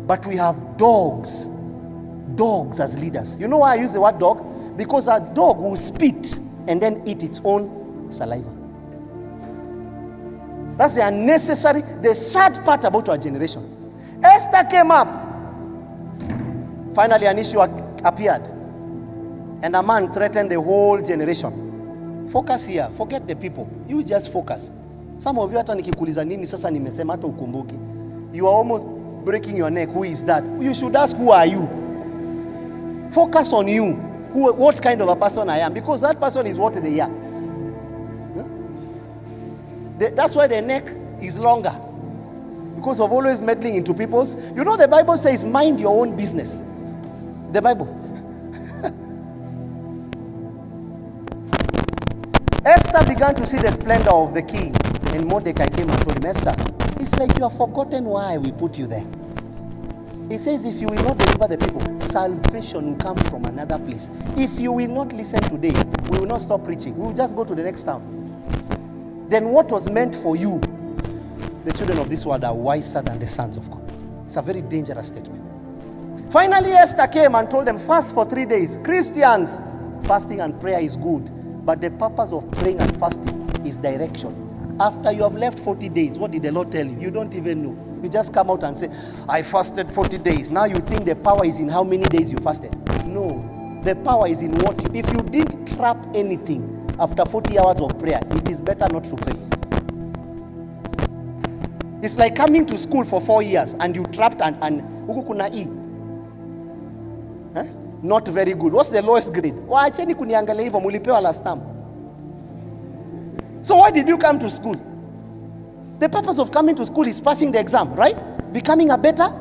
But we have dogs. Dogs as leaders. You know why I use the word dog? Because a dog will spit and then eat its own saliva. That's the unnecessary, the sad part about our generation. Esther came up. Finally, an issue appeared. And a man threatened the whole generation. Focus here. Forget the people. You just focus. Some of you hata nikikuuliza nini sasa nimesema hata ukumbuki. You are almost breaking your neck. Who is that? You should ask, who are you? Focus on you. What kind of a person I am. Because that person is what they are. That's why the neck is longer. Because of always meddling into people's. You know the Bible says, mind your own business. The Bible. Esther began to see the splendor of the king. And Mordecai came and told him, Esther, it's like you have forgotten why we put you there. He says, if you will not deliver the people, salvation will come from another place. If you will not listen today, we will not stop preaching. We will just go to the next town. Then what was meant for you, the children of this world are wiser than the sons of God. It's a very dangerous statement. Finally, Esther came and told them, fast for 3 days. Christians, fasting and prayer is good, but the purpose of praying and fasting is direction. After you have left 40 days, what did the Lord tell you? You don't even know. You just come out and say, I fasted 40 days. Now you think the power is in how many days you fasted. No, the power is in what you, if you didn't trap anything after 40 hours of prayer, it is better not to pray. It's like coming to school for 4 years and you trapped and huku kuna E. Not very good. What's the lowest grade? Waacheni kuniangalia hivyo, mulipewa last time. So why did you come to school? The purpose of coming to school is passing the exam, right? Becoming a better.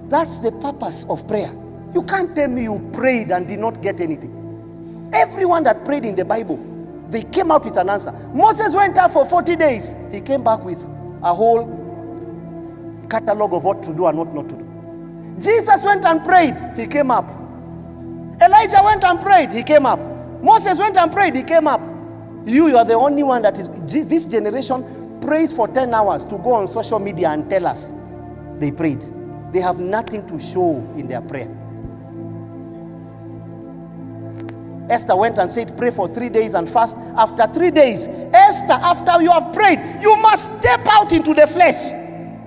That's the purpose of prayer. You can't tell me you prayed and did not get anything. Everyone that prayed in the Bible, they came out with an answer. Moses went out for 40 days. He came back with a whole catalog of what to do and what not to do. Jesus went and prayed. He came up. Elijah went and prayed. He came up. Moses went and prayed. He came up. You are the only one that is, this generation prays for 10 hours to go on social media and tell us they prayed. They have nothing to show in their prayer. Esther went and said, pray for 3 days and fast. After 3 days, Esther, after you have prayed, you must step out into the flesh.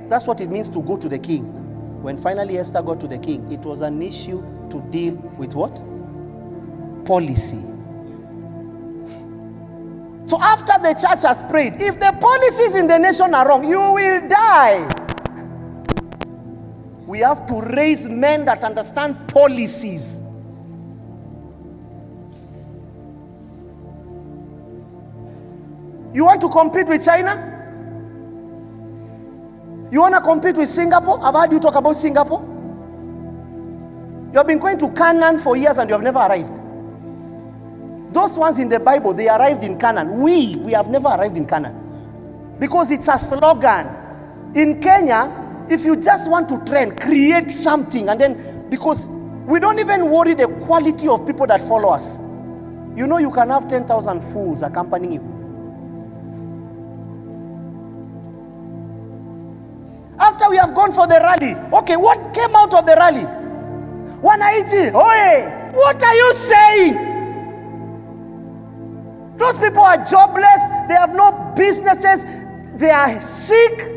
That's what it means to go to the king. When finally Esther got to the king, it was an issue to deal with what? Policy. So after the church has prayed, if the policies in the nation are wrong, you will die. We have to raise men that understand policies. You want to compete with China? You want to compete with Singapore? I've heard you talk about Singapore. You have been going to Canaan for years and you have never arrived. Those ones in the Bible, they arrived in Canaan. We have never arrived in Canaan. Because it's a slogan. In Kenya, if you just want to trend, create something, and then, because we don't even worry the quality of people that follow us. You know you can have 10,000 fools accompanying you. After we have gone for the rally, okay, what came out of the rally? Wananchi, oye, what are you saying? Those people are jobless, they have no businesses, they are sick.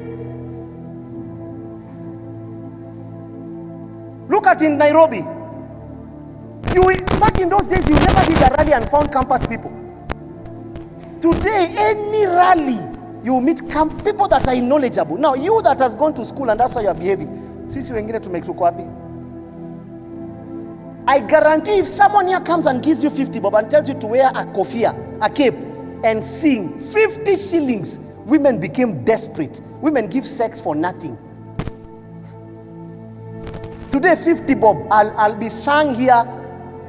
Look at in Nairobi. Back in those days, you never did a rally and found campus people. Today, any rally, you meet people that are knowledgeable. Now, you that has gone to school and that's how you are behaving. Sisi wengine tumekuwa wapi? I guarantee if someone here comes and gives you 50 bob and tells you to wear a kofia, a cape, and sing 50 shillings, women became desperate. Women give sex for nothing. Today, 50 bob, I'll be sang here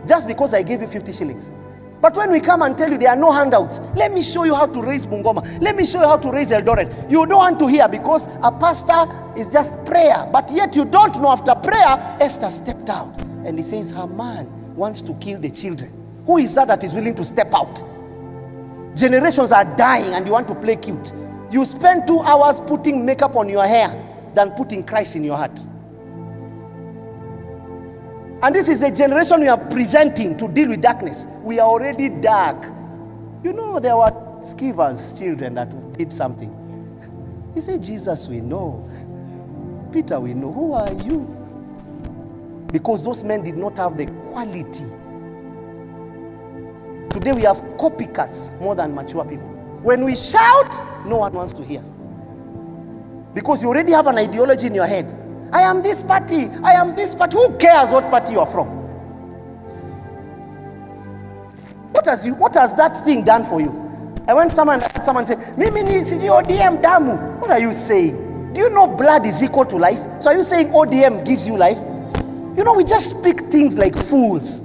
just because I gave you 50 shillings. But when we come and tell you there are no handouts, let me show you how to raise Bungoma. Let me show you how to raise Eldoret. You don't want to hear because a pastor is just prayer. But yet you don't know after prayer, Esther stepped out. And he says her man wants to kill the children. Who is that is willing to step out? Generations are dying and you want to play cute. You spend 2 hours putting makeup on your hair than putting Christ in your heart. And this is a generation we are presenting to deal with darkness. We are already dark. You know, there were Skiza's children that did something. He said, Jesus we know. Peter we know. Who are you? Because those men did not have the quality. Today we have copycats more than mature people. When we shout, no one wants to hear. Because you already have an ideology in your head. I am this party, I am this party. Who cares what party you are from? What has that thing done for you? And when someone say, Mimi ni ODM damu, what are you saying? Do you know blood is equal to life? So are you saying ODM gives you life? You know, we just speak things like fools.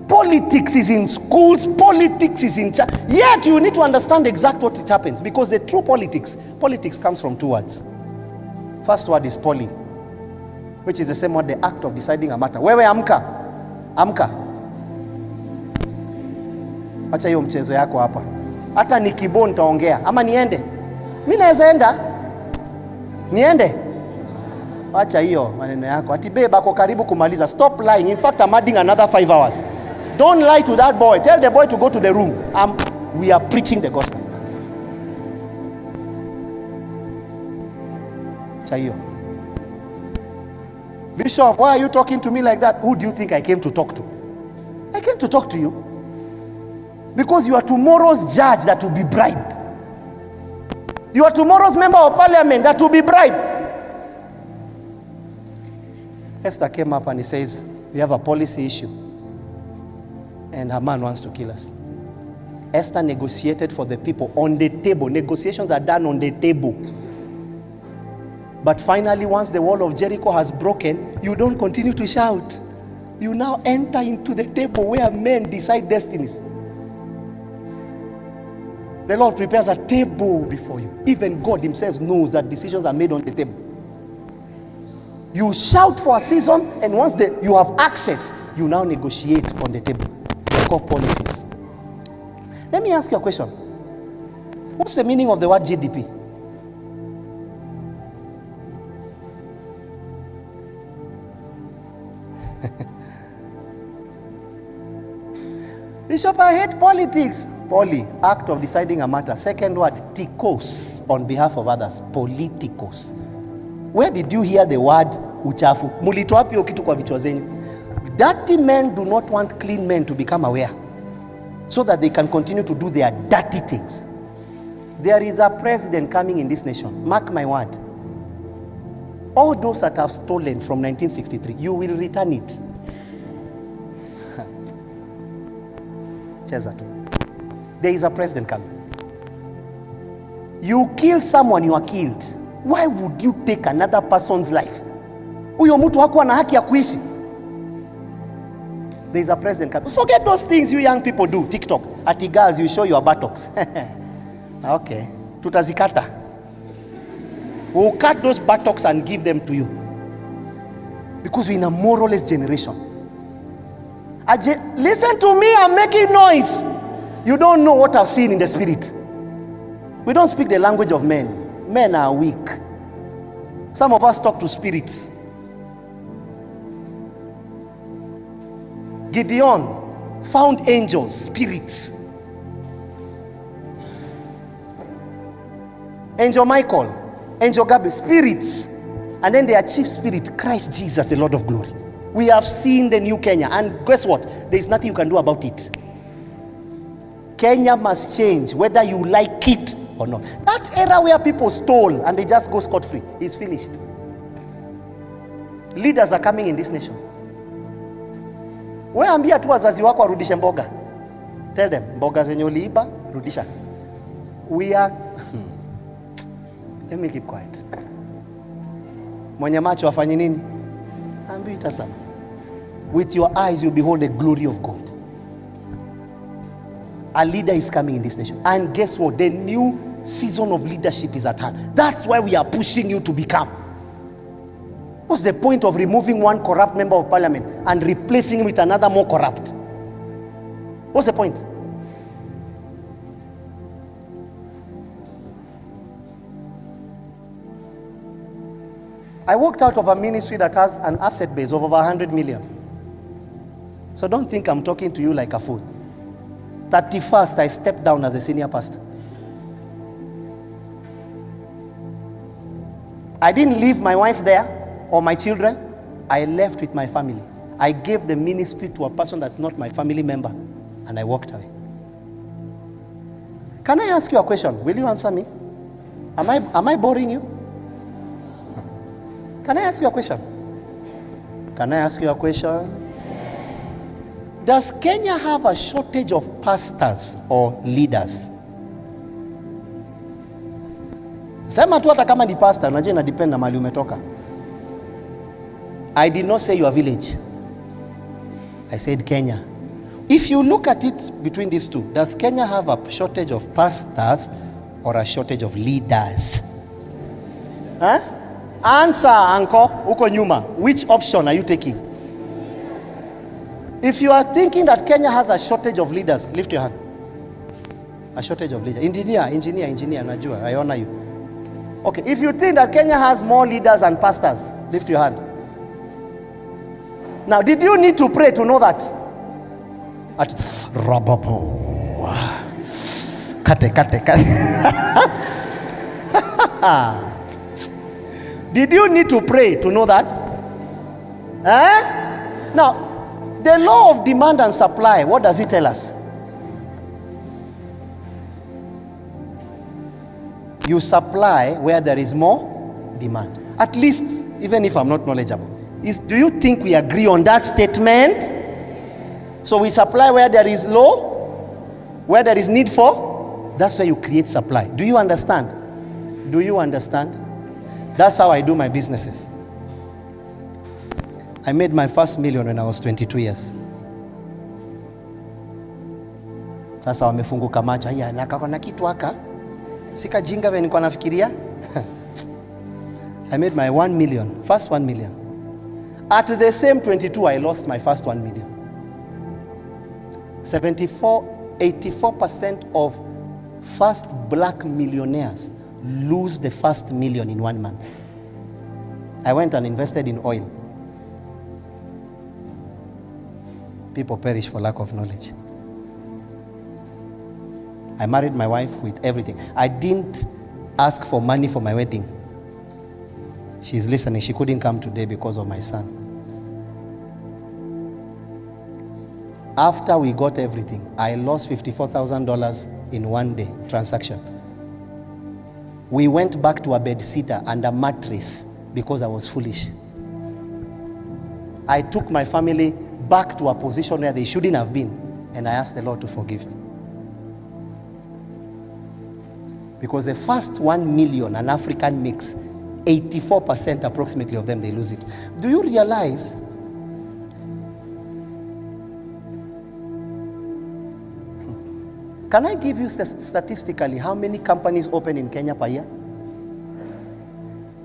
Politics is in schools, politics is in church. Yet you need to understand exactly what it happens, because the true politics comes from 2 words. First word is poly, which is the same word, the act of deciding a matter. Wewe amka. Acha hiyo mchezo yako hapa. Hata nikibon taongea ama niende. Mimi naweza enda. Niende. Acha hiyo maneno yako. Ati babe ako karibu kumaliza. Stop lying. In fact, I'm adding another 5 hours. Don't lie to that boy. Tell the boy to go to the room. We are preaching the gospel. Acha hiyo. Bishop, why are you talking to me like that? Who do you think I came to talk to? I came to talk to you because you are tomorrow's judge that will be bribed. You are tomorrow's member of parliament that will be bribed. Esther came up and he says, we have a policy issue and Haman wants to kill us. Esther negotiated for the people on the table. Negotiations are done on the table. But finally, once the wall of Jericho has broken, you don't continue to shout. You now enter into the table where men decide destinies. The Lord prepares a table before you. Even God himself knows that decisions are made on the table. You shout for a season, and once you have access, you now negotiate on the table. They call policies. Let me ask you a question. What's the meaning of the word GDP? Bishop, I hate politics. Poly, act of deciding a matter. Second word, tikos, on behalf of others. Politicos. Where did you hear the word uchafu? Mulitoa wapi hiyo kitu kwa vichwa zenyu? Dirty men do not want clean men to become aware, so that they can continue to do their dirty things. There is a president coming in this nation. Mark my word. All those that have stolen from 1963, you will return it. Cheza tu. There is a president coming. You kill someone, you are killed. Why would you take another person's life? Huyo mtu hakuwa na haki ya kuishi. There is a president coming. Forget those things you young people do. TikTok. Ati girls, you show your buttocks. Okay. Tutazikata. We'll cut those buttocks and give them to you. Because we're in a moralless generation. Listen to me, I'm making noise. You don't know what I've seen in the spirit. We don't speak the language of men. Men are weak. Some of us talk to spirits. Gideon found angels, spirits. Angel Michael, Angel Gabriel, spirits. And then their chief spirit, Christ Jesus, the Lord of glory. We have seen the new Kenya, and guess what? There is nothing you can do about it. Kenya must change, whether you like it or not. That era where people stole and they just go scot-free is finished. Leaders are coming in this nation. Waambia tu wazazi wako warudishe mboga. Tell them, mboga zenye uliiba, rudisha. We are... Let me keep quiet. Mwenye macho afanye nini? Ambi tazama. With your eyes you behold the glory of God. A leader is coming in this nation. And guess what? The new season of leadership is at hand. That's why we are pushing you to become. What's the point of removing one corrupt member of parliament and replacing him with another more corrupt? What's the point? I walked out of a ministry that has an asset base of over 100 million. So don't think I'm talking to you like a fool. 31st, I stepped down as a senior pastor. I didn't leave my wife there or my children. I left with my family. I gave the ministry to a person that's not my family member, and I walked away. Can I ask you a question? Will you answer me? Am I boring you? Can I ask you a question? Can I ask you a question? Does Kenya have a shortage of pastors or leaders? Sema tu hata kama ni pastor, unajua ina depend na mahali umetoka. I did not say your village. I said Kenya. If you look at it between these two, does Kenya have a shortage of pastors or a shortage of leaders? Huh? Answer, uncle. Uko nyuma. Which option are you taking? If you are thinking that Kenya has a shortage of leaders, lift your hand. A shortage of leaders. Engineer, najua. I honor you. Okay, if you think that Kenya has more leaders than pastors, Lift your hand. Now, did you need to pray to know that? At Rabapo. Kate. Did you need to pray to know that? Now, the law of demand and supply, what does it tell us? You supply where there is more demand. At least, even if I'm not knowledgeable. Do you think we agree on that statement? So we supply where there is low, where there is need for. That's where you create supply. Do you understand? Do you understand? That's how I do my businesses. I made my first million when I was 22 years. Sasa wamefunguka macho. Haya, nakakona kitu haka. Sika jinga vile nilikuwa nafikiria. I made my 1 million, first 1 million. At the same 22, I lost my first 1 million. 84% of first black millionaires lose the first million in 1 month. I went and invested in oil. People perish for lack of knowledge. I married my wife with everything. I didn't ask for money for my wedding. She's listening. She couldn't come today because of my son. After we got everything, I lost $54,000 in 1 day transaction. We went back to a bed sitter and a mattress because I was foolish. I took my family back to a position where they shouldn't have been, and I asked the Lord to forgive me. Because the first 1 million an African makes, 84% approximately of them, they lose it. Do you realize Can I give you statistically how many companies open in Kenya per year?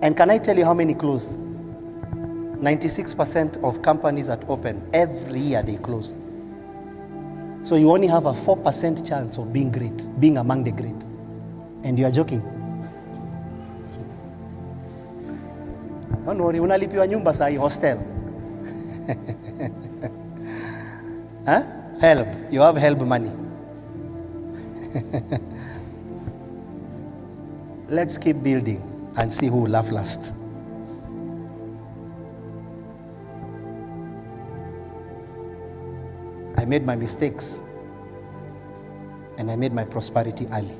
And can I tell you how many close? 96% of companies that open, every year they close. So you only have a 4% chance of being great, being among the great. And you are joking. Don't worry, unalipiwa nyumba sahi hostel. Huh? Help. You have help money. Let's keep building and see who will laugh last. I made my mistakes and I made my prosperity early.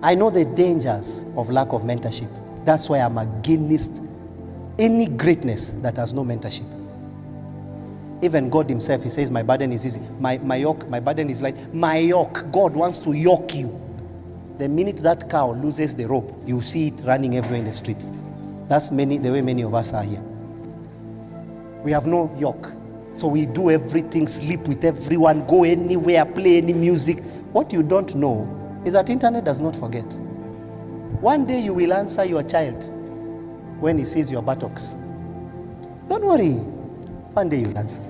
I know the dangers of lack of mentorship. That's why I'm against any greatness that has no mentorship. Even God himself, he says, my burden is easy. My burden is light. My yoke, God wants to yoke you. The minute that cow loses the rope, you see it running everywhere in the streets. That's the way many of us are here. We have no yoke. So we do everything, sleep with everyone, go anywhere, play any music. What you don't know is that internet does not forget. One day you will answer your child when he sees your buttocks. Don't worry. One day you'll answer.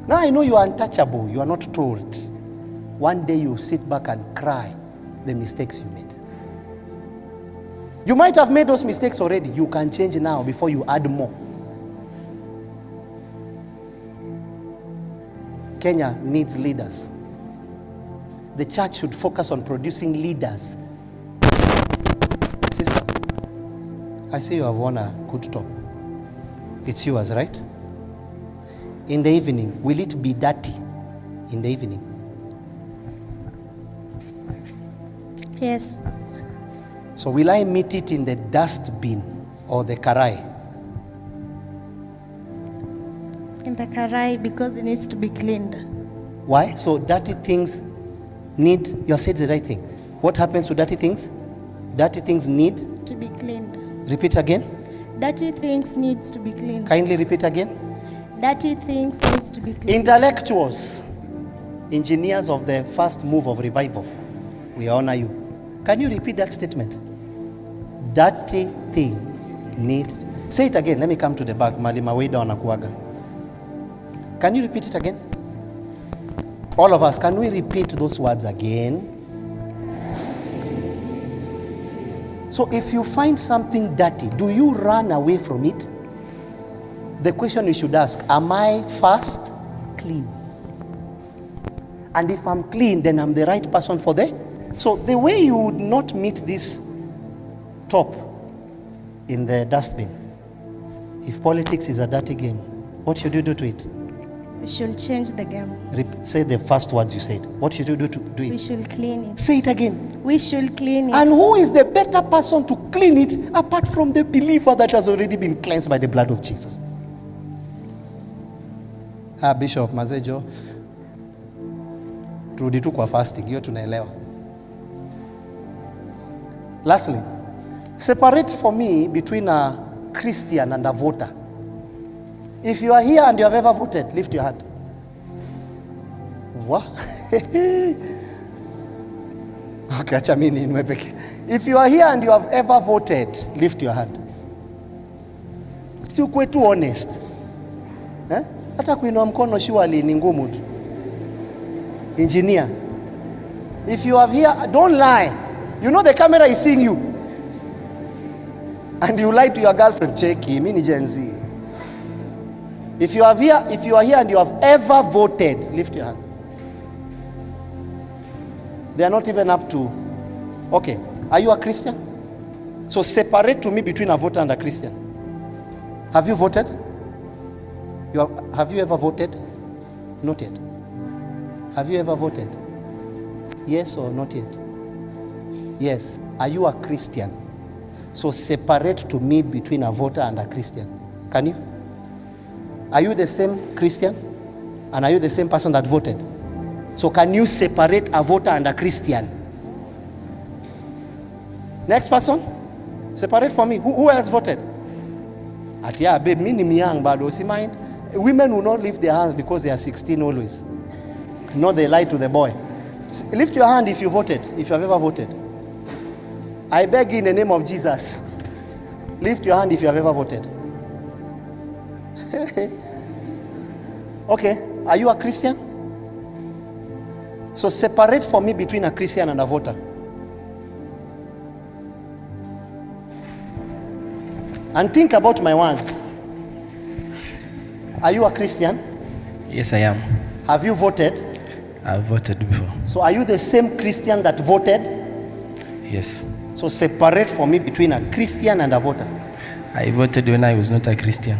Now I know you are untouchable. You are not told. One day you sit back and cry the mistakes you made. You might have made those mistakes already. You can change now before you add more. Kenya needs leaders. The church should focus on producing leaders. Sister, I see you have worn a good top. It's yours, right? In the evening, will it be dirty in the evening? Yes. So will I meet it in the dustbin or the karai? In the karai, because it needs to be cleaned. Why? So dirty things need, you have said the right thing. What happens to dirty things? Dirty things need to be cleaned. Repeat again. Dirty things needs to be cleaned. Kindly repeat again. Dirty things needs to be cleaned. Intellectuals, engineers of the first move of revival, we honor you. Can you repeat that statement? Dirty things need. Say it again. Let me come to the back. Malima way down Akuaga. Can you repeat it again? All of us, can we repeat those words again? So if you find something dirty, do you run away from it? The question you should ask, am I first clean? And if I'm clean, then I'm the right person for the... So the way you would not meet this top in the dustbin, if politics is a dirty game, what should you do to it? We should change the game. Say the first words you said. What should you do to do We it? should clean it. Say it again. We should clean it. And who is the better person to clean it apart from the believer that has already been cleansed by the blood of Jesus? Bishop Mazejo, turudi tu kwa fasting, hiyo tunaelewa. Lastly, separate for me between a Christian and a voter. If you are here and you have ever voted, lift your hand. What? Okay, acha mimi niinue peke. If you are here and you have ever voted, lift your hand. Si ukwe tu honest. Hata kuinua mkono surely ni ngumu tu. Engineer. If you have here, don't lie. You know the camera is seeing you. And you lie to your girlfriend, check him, mini Gen Z. If you are here and you have ever voted, lift your hand. They are not even up to... Okay, are you a Christian? So separate to me between a voter and a Christian. Have you voted? Have you ever voted? Not yet. Have you ever voted? Yes or not yet? Yes. Are you a Christian? So separate to me between a voter and a Christian. Can you? Are you the same Christian? And are you the same person that voted? So can you separate a voter and a Christian? Next person? Separate for me. Who else voted? Yeah, babe, me ni young, but don't mind. Women will not lift their hands because they are 16 always. No, they lie to the boy. Lift your hand if you voted, if you have ever voted. I beg you in the name of Jesus. Lift your hand if you have ever voted. Okay, are you a Christian? So separate for me between a Christian and a voter. And think about my words. Are you a Christian? Yes, I am. Have you voted? I've voted before. So are you the same Christian that voted? Yes. So separate for me between a Christian and a voter. I voted when I was not a Christian.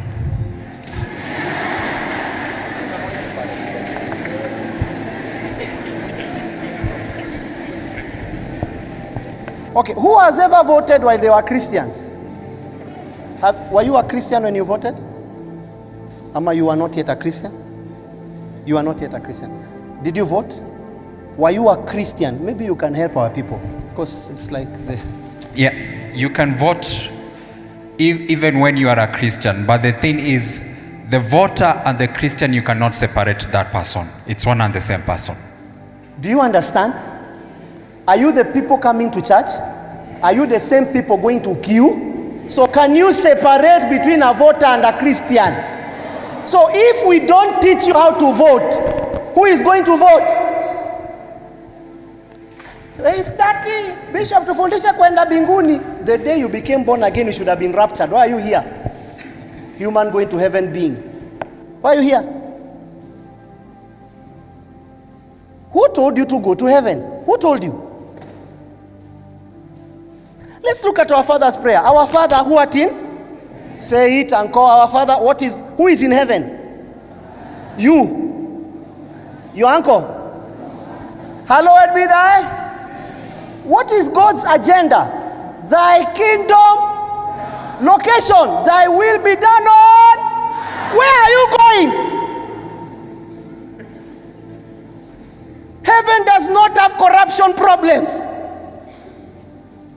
Okay, who has ever voted while they were Christians? Were you a Christian when you voted? Ama, you are not yet a Christian? You are not yet a Christian. Did you vote? Were you a Christian? Maybe you can help our people. Because it's like the... Yeah, you can vote even when you are a Christian. But the thing is, the voter and the Christian, you cannot separate that person. It's one and the same person. Do you understand? Are you the people coming to church? Are you the same people going to queue? So can you separate between a voter and a Christian? So if we don't teach you how to vote, who is going to vote? Bishop, tufundishe kwenda binguni. The day you became born again, you should have been raptured. Why are you here? Human going to heaven being. Why are you here? Who told you to go to heaven? Who told you? Let's look at our Father's prayer. Our Father who art in? Say it and call our Father. Who is in heaven? You. Your uncle. Hallowed be thy. What is God's agenda? Thy kingdom, location, thy will be done on. Where are you going? Heaven does not have corruption problems.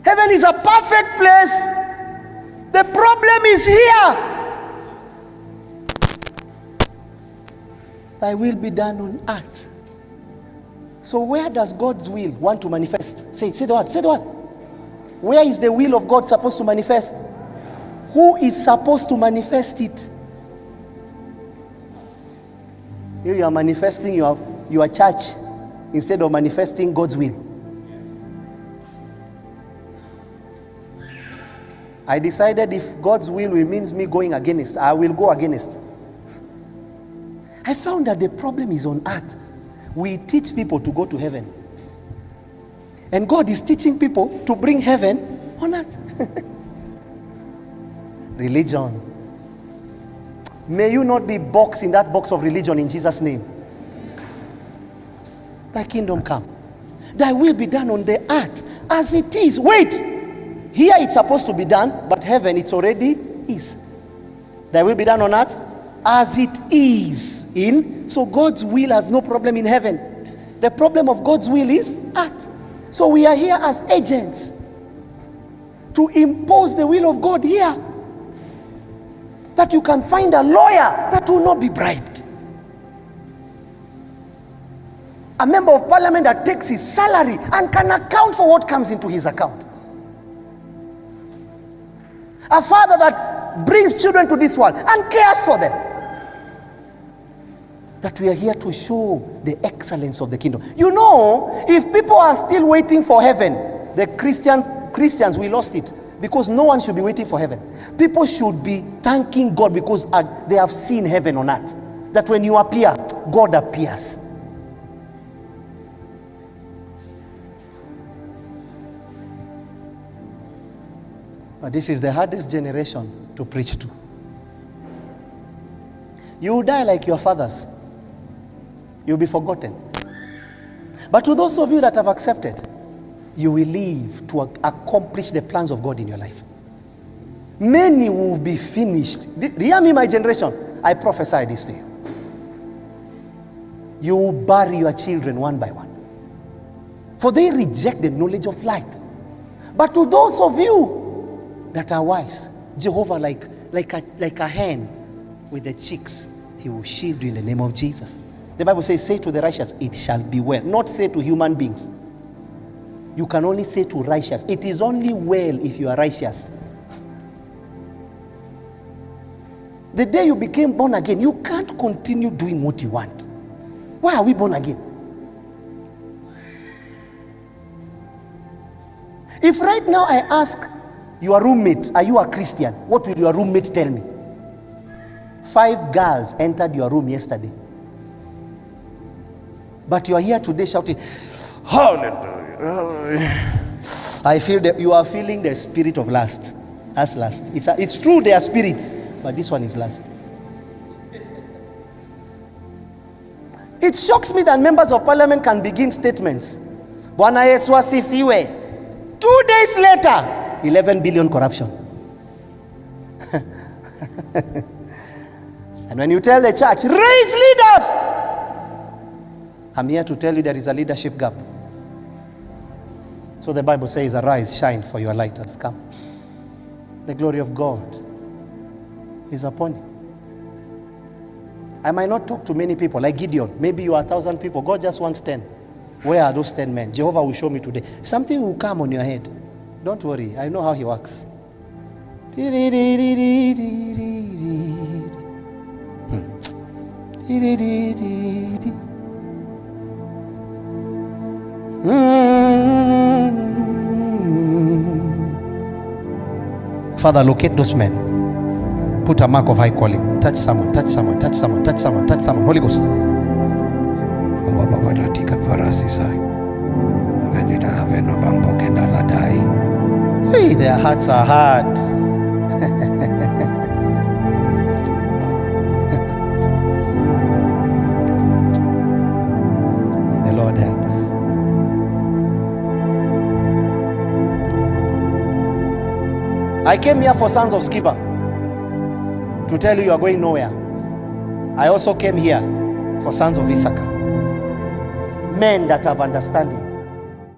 Heaven is a perfect place. The problem is here. Thy will be done on earth. So where does God's will want to manifest? Say the word, say the word. Where is the will of God supposed to manifest? Who is supposed to manifest it? You are manifesting your church instead of manifesting God's will. I decided if God's will means me going against, I will go against. I found that the problem is on earth. We teach people to go to heaven. And God is teaching people to bring heaven on earth. Religion. May you not be boxed in that box of religion in Jesus' name. Thy kingdom come. Thy will be done on the earth as it is. Wait. Here it's supposed to be done, but heaven it's already is. Thy will be done on earth as it is in. So God's will has no problem in heaven. The problem of God's will is earth. So we are here as agents to impose the will of God here. That you can find a lawyer that will not be bribed. A member of parliament that takes his salary and can account for what comes into his account. A father that brings children to this world and cares for them. That we are here to show the excellence of the kingdom. You know, if people are still waiting for heaven, the Christians, we lost it. Because no one should be waiting for heaven. People should be thanking God because they have seen heaven on earth. That when you appear, God appears. But this is the hardest generation to preach to. You will die like your fathers. You'll be forgotten. But to those of you that have accepted, you will live to accomplish the plans of God in your life. Many will be finished. Hear me, my generation. I prophesy this to you. You will bury your children one by one. For they reject the knowledge of light. But to those of you that are wise, Jehovah, like a hen with the chicks, he will shield you in the name of Jesus. The Bible says, say to the righteous, it shall be well. Not say to human beings. You can only say to righteous. It is only well if you are righteous. The day you became born again, you can't continue doing what you want. Why are we born again? If right now I ask your roommate, are you a Christian? What will your roommate tell me? 5 girls entered your room yesterday. But you are here today shouting, hallelujah. I feel that you are feeling the spirit of lust. That's lust. It's true they are spirits, but this one is lust. It shocks me that members of parliament can begin statements. Bwana Yesu asifiwe. 2 days later, 11 billion corruption. And when you tell the church, raise leaders, I'm here to tell you there is a leadership gap. So the Bible says, arise, shine, for your light has come. The glory of God is upon you. I might not talk to many people, like Gideon. Maybe you are 1,000 people. God just wants 10. Where are those 10 men? Jehovah will show me today. Something will come on your head. Don't worry. I know how he works. Father, locate those men. Put a mark of high calling. Touch someone, touch someone, touch someone, touch someone, touch someone. Holy Ghost. Hey, their hearts are hard. May the Lord help us. I came here for Sons of Skiza to tell you are going nowhere. I also came here for Sons of Issachar. Men that have understanding.